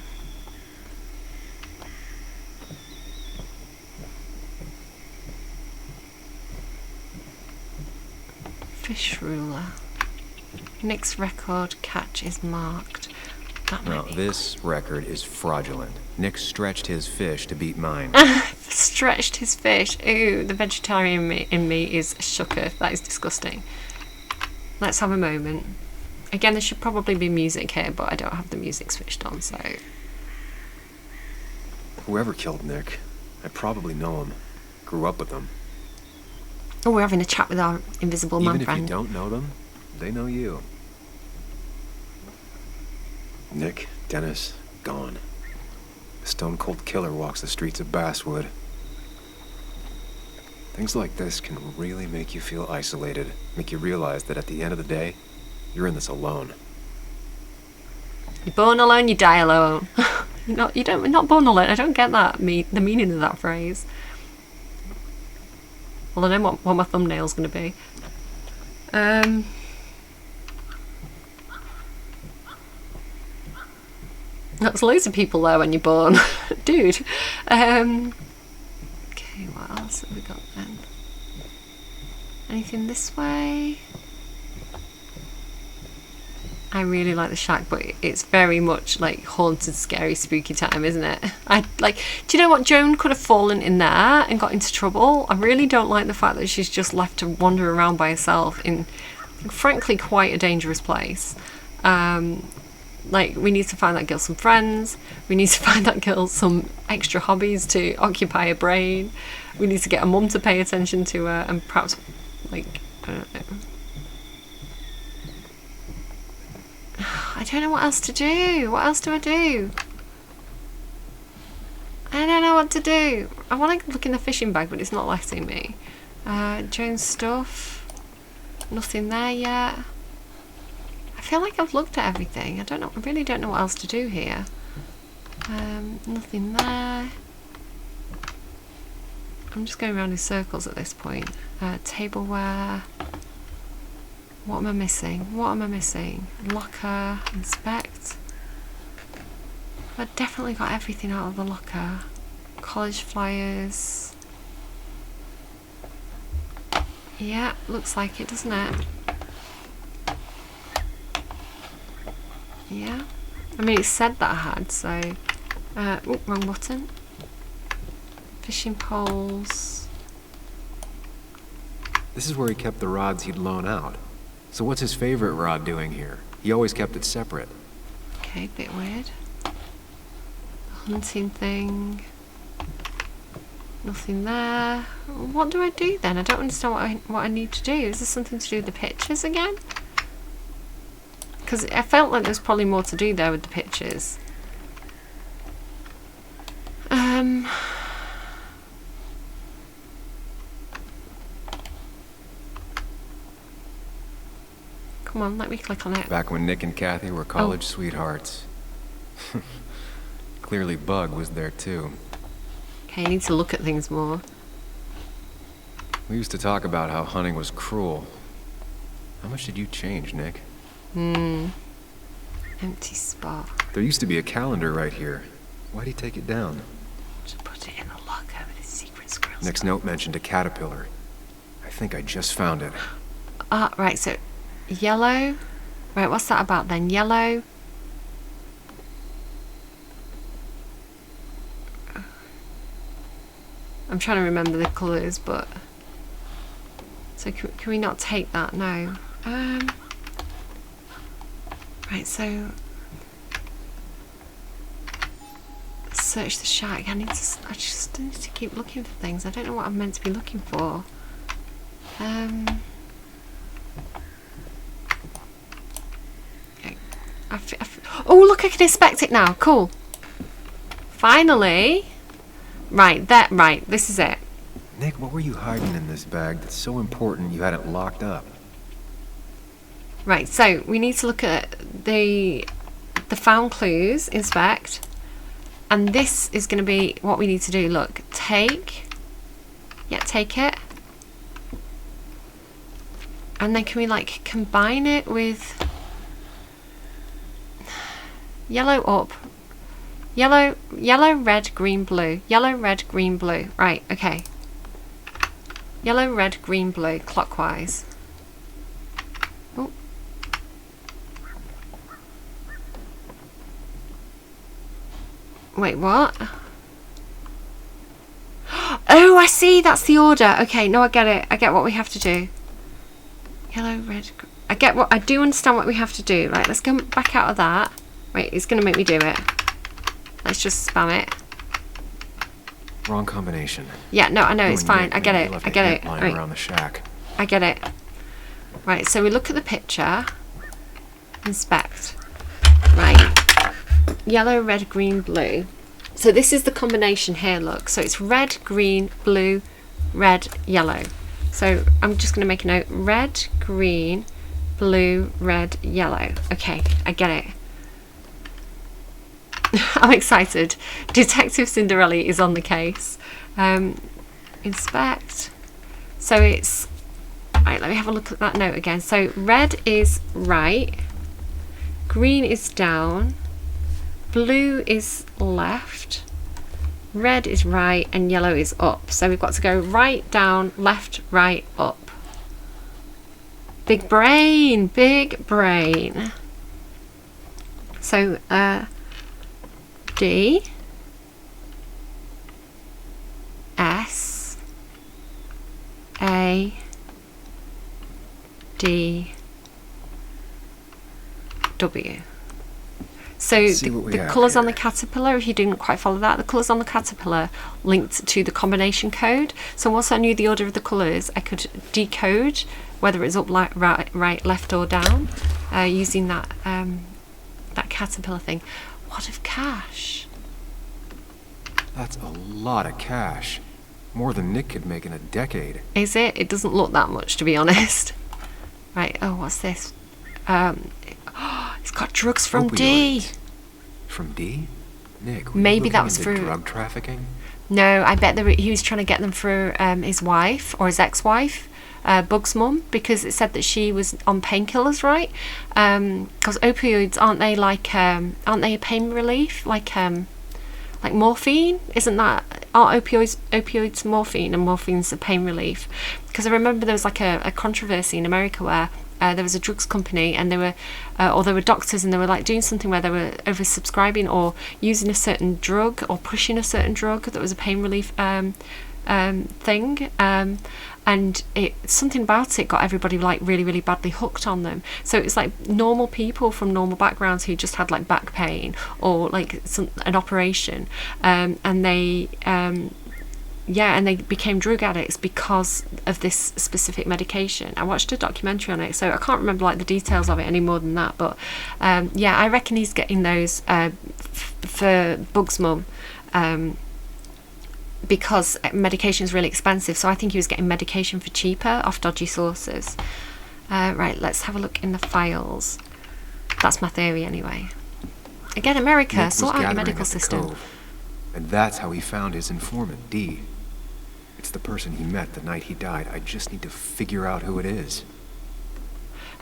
Fish ruler. Nick's record catch is marked. That Now, might be this record is fraudulent. Nick stretched his fish to beat mine. stretched his fish. Ooh, the vegetarian in me is shooketh. That is disgusting. Let's have a moment. Again, there should probably be music here, but I don't have the music switched on, so... Whoever killed Nick, I probably know him. Grew up with him. Oh, we're having a chat with our invisible man Even if friend. you don't know them, they know you. Nick, Dennis, gone. A stone-cold killer walks the streets of Basswood. Things like this can really make you feel isolated, make you realize that at the end of the day, you're in this alone. You're born alone, you die alone. You're not born alone. I don't get that, the meaning of that phrase. Well, I know what my thumbnail's going to be. That's loads of people there when you're born. Dude. Okay, what else have we got then? Anything this way? I really like the shack, but it's very much like haunted, scary, spooky time, isn't it? Do you know what? Joan could have fallen in there and got into trouble. I really don't like the fact that she's just left to wander around by herself in, frankly, quite a dangerous place. Like, we need to find that girl some friends. We need to find that girl some extra hobbies to occupy her brain. We need to get her mum to pay attention to her, and perhaps, like, I don't know. I don't know what else to do. What else do I do? I don't know what to do. I want to look in the fishing bag, but it's not letting me. Joan's stuff. Nothing there yet. I feel like I've looked at everything. I really don't know what else to do here. Nothing there. I'm just going around in circles at this point. Tableware. What am I missing? What am I missing? Locker, inspect. I've definitely got everything out of the locker. College flyers. Yeah, looks like it, doesn't it? Yeah. I mean, it said that I had, so... oh, wrong button. Fishing poles. This is where he kept the rods he'd loan out. So what's his favorite rod doing here? He always kept it separate. Okay, bit weird. The hunting thing. Nothing there. What do I do then? I don't understand what I need to do. Is this something to do with the pictures again? Because I felt like there's probably more to do there with the pictures. Come on, let me click on it. Back when Nick and Kathy were college sweethearts. Clearly Bug was there too. Okay, I need to look at things more. We used to talk about how hunting was cruel. How much did you change, Nick? Empty spot. There used to be a calendar right here. Why'd he take it down? Just put it in the locker with his secret squirrels. Nick's note mentioned a caterpillar. I think I just found it. Ah, right, so yellow. Right, what's that about then? Yellow. I'm trying to remember the colours, but... So can we not take that? No. Right, so... Search the shack. I just need to keep looking for things. I don't know what I'm meant to be looking for. Okay. Oh, look, I can inspect it now. Cool. Finally. Right, this is it. Nick, what were you hiding in this bag that's so important you had it locked up? Right, so we need to look at the found clues, inspect, and this is going to be what we need to do. Look, take it, and then can we like combine it with yellow up, yellow, red, green, blue, yellow, red, green, blue. Right, okay. Yellow, red, green, blue, clockwise. Oh. Wait, what? Oh, I see. That's the order. Okay, no, I get it. I get what we have to do. Yellow, red. I do understand what we have to do. Right, let's go back out of that. Wait, it's gonna make me do it. Let's just spam it. Wrong combination. Yeah, no, I know, it's fine. I get it. I get it. Lying around the shack. I get it. Right, so we look at the picture. Inspect. Right. Yellow, red, green, blue. So this is the combination here, look. So it's red, green, blue, red, yellow. So I'm just going to make a note. Red, green, blue, red, yellow. Okay, I get it. I'm excited. Detective Cinderella is on the case. Inspect. So it's... Right, let me have a look at that note again. So red is right. Green is down. Blue is left. Red is right. And yellow is up. So we've got to go right, down, left, right, up. Big brain. Big brain. So, D, S, A, D, W. So the colours on the caterpillar, if you didn't quite follow that, the colours on the caterpillar linked to the combination code. So once I knew the order of the colours, I could decode whether it's up, right, left or down using that that caterpillar thing. What of cash? That's a lot of cash. More than Nick could make in a decade. Is it? It doesn't look that much, to be honest. Right, oh, what's this? It's got drugs from D. Opioids. From D? Nick, maybe that was through drug trafficking? No, I bet he was trying to get them through his wife or his ex-wife, Bug's mum, because it said that she was on painkillers, right? Because opioids, aren't they a pain relief, like morphine? Aren't opioids morphine, and morphine's a pain relief? Because I remember there was like a controversy in America where there was a drugs company and they were doctors, and they were like doing something where they were oversubscribing or using a certain drug or pushing a certain drug that was a pain relief thing, and something about it got everybody like really, really badly hooked on them. So it was like normal people from normal backgrounds who just had like back pain or like an operation, and they and they became drug addicts because of this specific medication. I watched a documentary on it, so I can't remember like the details of it any more than that, but I reckon he's getting those for Bug's mum, because medication is really expensive, so I think he was getting medication for cheaper off dodgy sources. Right, let's have a look in the files. That's my theory anyway. Again, America, sort out your medical system. Cove, and that's how he found his informant, D. It's the person he met the night he died. I just need to figure out who it is.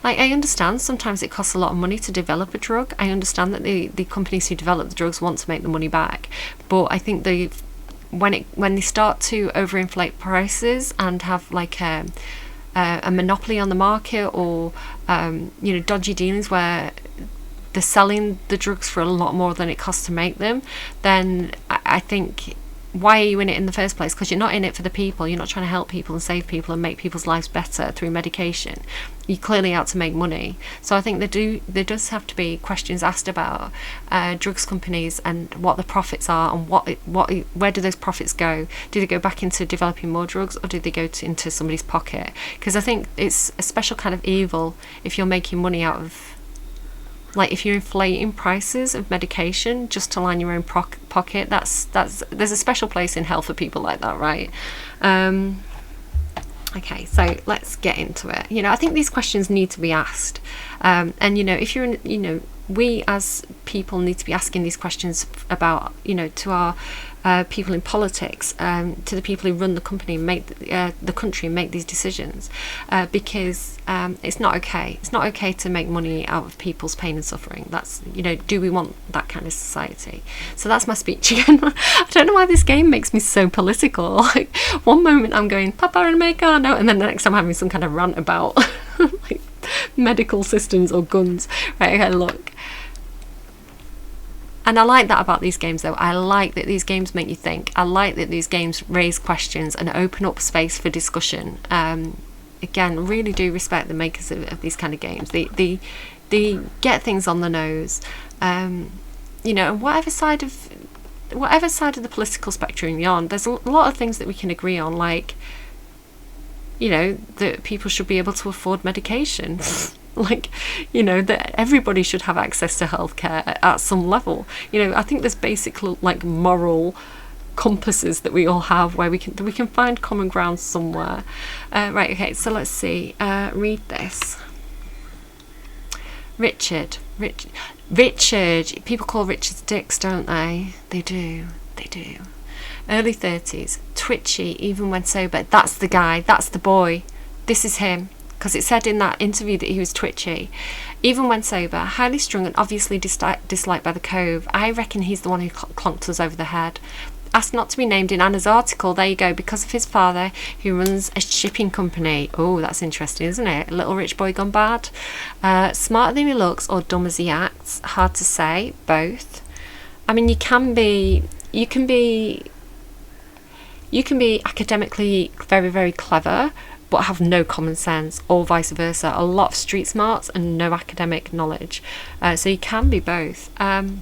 Like, I understand sometimes it costs a lot of money to develop a drug. I understand that the companies who develop the drugs want to make the money back, but I think when they start to overinflate prices and have like a monopoly on the market, or dodgy dealings where they're selling the drugs for a lot more than it costs to make them, then I think why are you in it in the first place? Because you're not in it for the people. You're not trying to help people and save people and make people's lives better through medication. You're clearly out to make money. So I think there does have to be questions asked about drugs companies and what the profits are, and where do those profits go? Do they go back into developing more drugs, or do they go into somebody's pocket? Because I think it's a special kind of evil if you're making money out of, like, if you're inflating prices of medication just to line your own pocket. That's there's a special place in hell for people like that, right? Okay, so let's get into it. I think these questions need to be asked, and if you're in, we as people need to be asking these questions about, to our people in politics, to the people who run the company, make the country, and make these decisions, because it's not okay. It's not okay to make money out of people's pain and suffering. That's, do we want that kind of society? So that's my speech again. I don't know why this game makes me so political. Like, one moment I'm going Papa Americano, and then the next I'm having some kind of rant about like medical systems or guns. Right, okay, look. And I like that about these games, though. I like that these games make you think. I like that these games raise questions and open up space for discussion. Again, really do respect the makers of these kind of games. They get things on the nose. And whatever side of the political spectrum you're on, there's a lot of things that we can agree on, like, that people should be able to afford medication. Like, that everybody should have access to healthcare at some level. I think there's basic, like, moral compasses that we all have where we can find common ground somewhere. Right, okay, so let's see. Read this. Richard. People call Richards dicks, don't they? They do. Early 30s, twitchy even when sober. That's the guy, that's the boy. This is him. Because it said in that interview that he was twitchy. Even when sober, highly strung and obviously disliked by the Cove. I reckon he's the one who clonked us over the head. Asked not to be named in Anna's article, there you go, because of his father, who runs a shipping company. Oh, that's interesting, isn't it? A little rich boy gone bad. Smarter than he looks, or dumb as he acts. Hard to say, both. I mean, you can be academically very, very clever, but have no common sense, or vice versa. A lot of street smarts and no academic knowledge. So you can be both. 1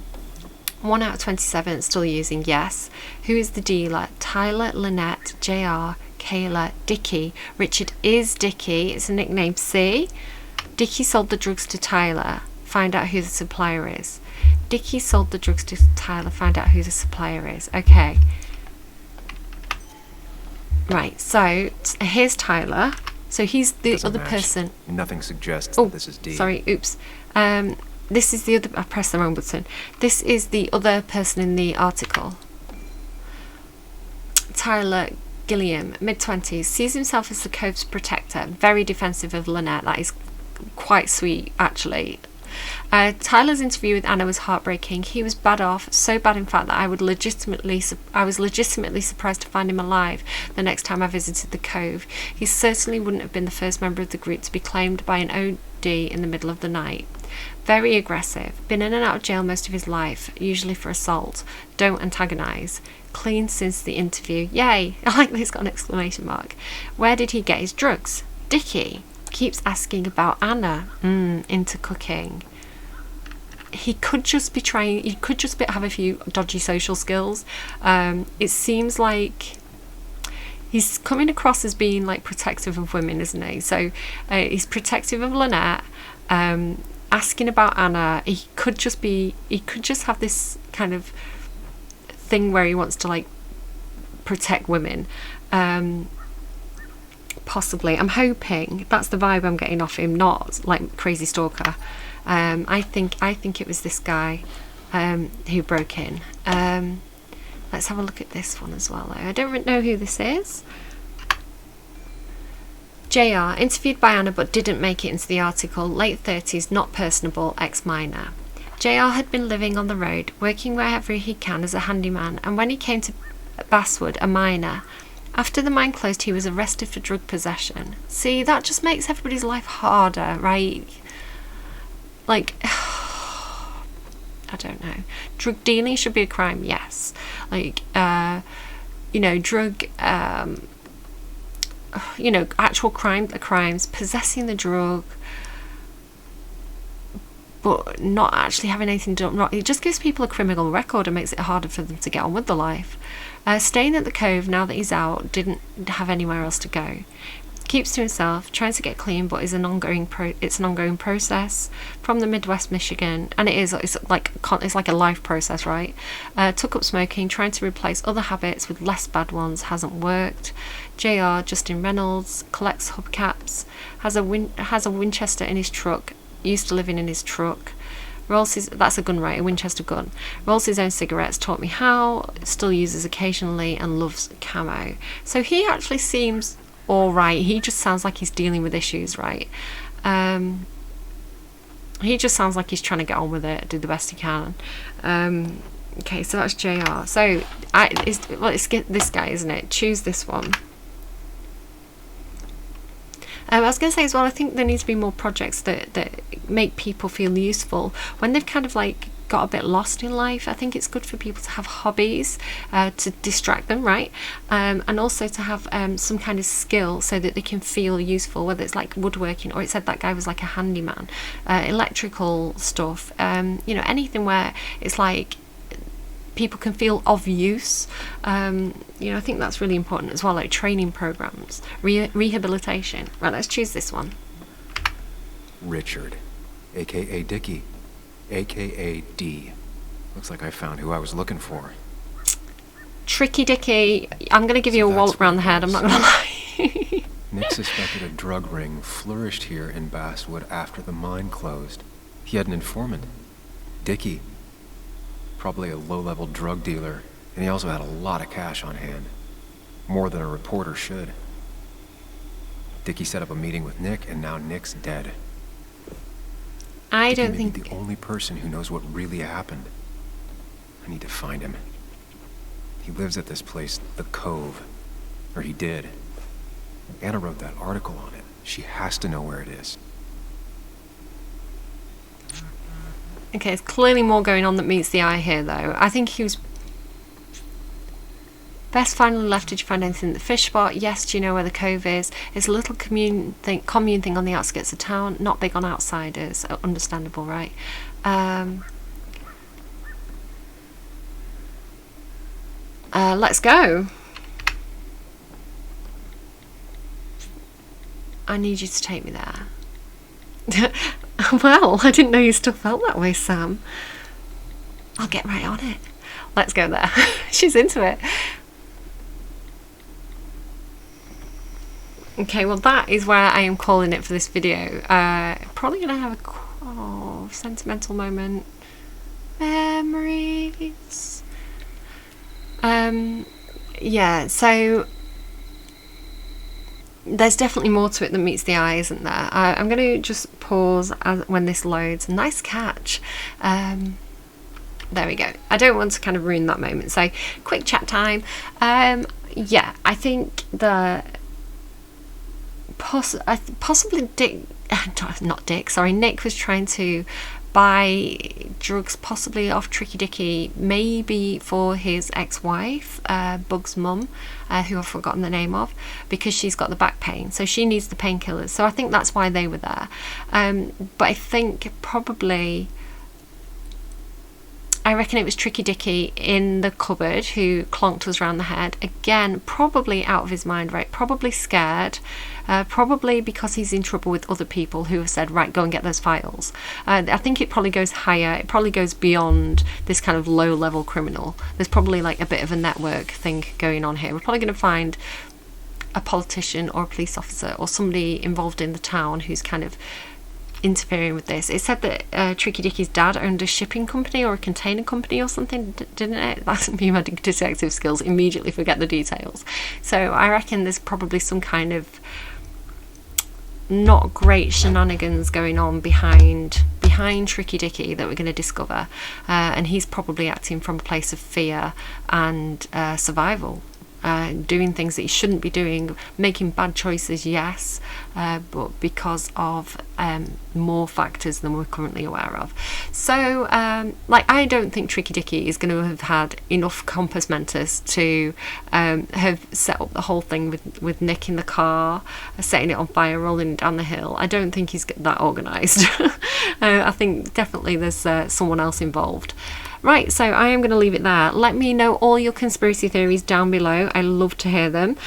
out of 27 still using yes. Who is the dealer? Tyler, Lynette, JR, Kayla, Dickie. Richard is Dickie. It's a nickname. C. Dickie sold the drugs to Tyler. Find out who the supplier is. Dickie sold the drugs to Tyler. Find out who the supplier is. Okay. Right, so here's Tyler. So he's the other person. Nothing suggests that this is D. Sorry, oops. This is the other. I pressed the wrong button. This is the other person in the article. Tyler Gilliam, mid-20s, sees himself as the Cove's protector. Very defensive of Lynette. That is quite sweet, actually. Tyler's interview with Anna was heartbreaking. He was bad off, so bad in fact that I was legitimately surprised to find him alive the next time I visited the Cove. He certainly wouldn't have been the first member of the group to be claimed by an OD in the middle of the night. Very aggressive, been in and out of jail most of his life, usually for assault. Don't antagonise. Clean since the interview. Yay! I like that he's got an exclamation mark. Where did he get his drugs? Dickie keeps asking about Anna. Into cooking. He could just be have a few dodgy social skills. It seems like he's coming across as being like protective of women, isn't he? So he's protective of Lynette, asking about Anna. He could just have this kind of thing where he wants to like protect women. Possibly. I'm hoping that's the vibe I'm getting off him, not like crazy stalker. I think it was this guy who broke in. Let's have a look at this one as well, though. I don't know who this is. JR, interviewed by Anna but didn't make it into the article. Late 30s, not personable, ex-miner. JR had been living on the road, working wherever he can as a handyman, and when he came to Basswood, a miner. After the mine closed, he was arrested for drug possession. See, that just makes everybody's life harder, right? Like, I don't know. Drug dealing should be a crime, yes. Like, drug, actual crimes, possessing the drug, but not actually having anything done wrong. It just gives people a criminal record and makes it harder for them to get on with the life. Staying at the Cove now that he's out, didn't have anywhere else to go. Keeps to himself, trying to get clean, but it's an ongoing process. From the Midwest Michigan, and it's like a life process, right? Took up smoking, trying to replace other habits with less bad ones, hasn't worked. JR, Justin Reynolds, collects hubcaps, has a Winchester in his truck, used to living in his truck. That's a gun, right? A Winchester gun. Rolls his own cigarettes, taught me how, still uses occasionally, and loves camo. So he actually seems all right. He just sounds like he's dealing with issues, right? He just sounds like he's trying to get on with it, do the best he can. Okay, so that's JR. So let's get this guy, isn't it? Choose this one. I was going to say as well, I think there needs to be more projects that make people feel useful when they've kind of like got a bit lost in life. I think it's good for people to have hobbies to distract them, right? And also to have some kind of skill so that they can feel useful, whether it's like woodworking, or it said that guy was like a handyman, electrical stuff, anything where it's like people can feel of use. I think that's really important as well, like training programs, rehabilitation. Right, let's choose this one. Richard, aka Dickie, aka D. Looks like I found who I was looking for. Tricky Dickie. I'm going to give you a wallop around the head, I'm not going to lie. Nick suspected a drug ring flourished here in Basswood after the mine closed. He had an informant, Dickie. Probably a low-level drug dealer, and he also had a lot of cash on hand. More than a reporter should. Dickie set up a meeting with Nick, and now Nick's dead. I Dickie don't may think... be the only person who knows what really happened. I need to find him. He lives at this place, the Cove. Or he did. Anna wrote that article on it. She has to know where it is. Okay, there's clearly more going on that meets the eye here, though. I think he was... Best finally left. Did you find anything at the fish spot? Yes. Do you know where the Cove is? It's a little commune thing on the outskirts of town. Not big on outsiders. Understandable, right? Let's go. I need you to take me there. Well, I didn't know you still felt that way, Sam. I'll get right on it. Let's go there. She's into it. Okay, well that is where I am calling it for this video. Probably going to have a sentimental moment. Memories. Yeah, so there's definitely more to it than meets the eye, isn't there? I'm going to just pause when this loads. Nice catch. There we go. I don't want to kind of ruin that moment. So, quick chat time. Yeah, I think the possibly Nick was trying to buy drugs possibly off Tricky Dickie, maybe for his ex-wife, Bug's mum, who I've forgotten the name of, because she's got the back pain, so she needs the painkillers. So I think that's why they were there. But I think probably... I reckon it was Tricky Dickie in the cupboard who clonked us round the head. Again, probably out of his mind, right? Probably scared. Probably because he's in trouble with other people who have said, right, go and get those files. I think it probably goes higher. It probably goes beyond this kind of low-level criminal. There's probably like a bit of a network thing going on here. We're probably going to find a politician or a police officer or somebody involved in the town who's kind of interfering with this. It said that Tricky Dickie's dad owned a shipping company or a container company or something, didn't it? That's me, my detective skills immediately forget the details. So I reckon there's probably some kind of not great shenanigans going on behind Tricky Dickie that we're going to discover, and he's probably acting from a place of fear and survival. doing things that he shouldn't be doing, making bad choices, yes, but because of more factors than we're currently aware of. So I don't think Tricky Dicky is going to have had enough compass mentis to have set up the whole thing with Nick in the car, setting it on fire, rolling it down the hill. I don't think he's that organised. I think definitely there's someone else involved. Right, so I am going to leave it there. Let me know all your conspiracy theories down below. I love to hear them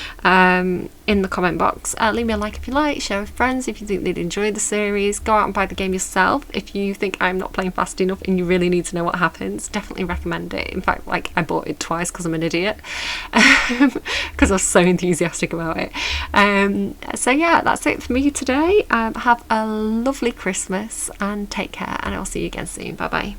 in the comment box. Leave me a like if you like, share with friends if you think they'd enjoy the series. Go out and buy the game yourself if you think I'm not playing fast enough and you really need to know what happens. Definitely recommend it. In fact, I bought it twice because I'm an idiot, because I was so enthusiastic about it. So yeah, that's it for me today. Have a lovely Christmas and take care, and I'll see you again soon. Bye bye.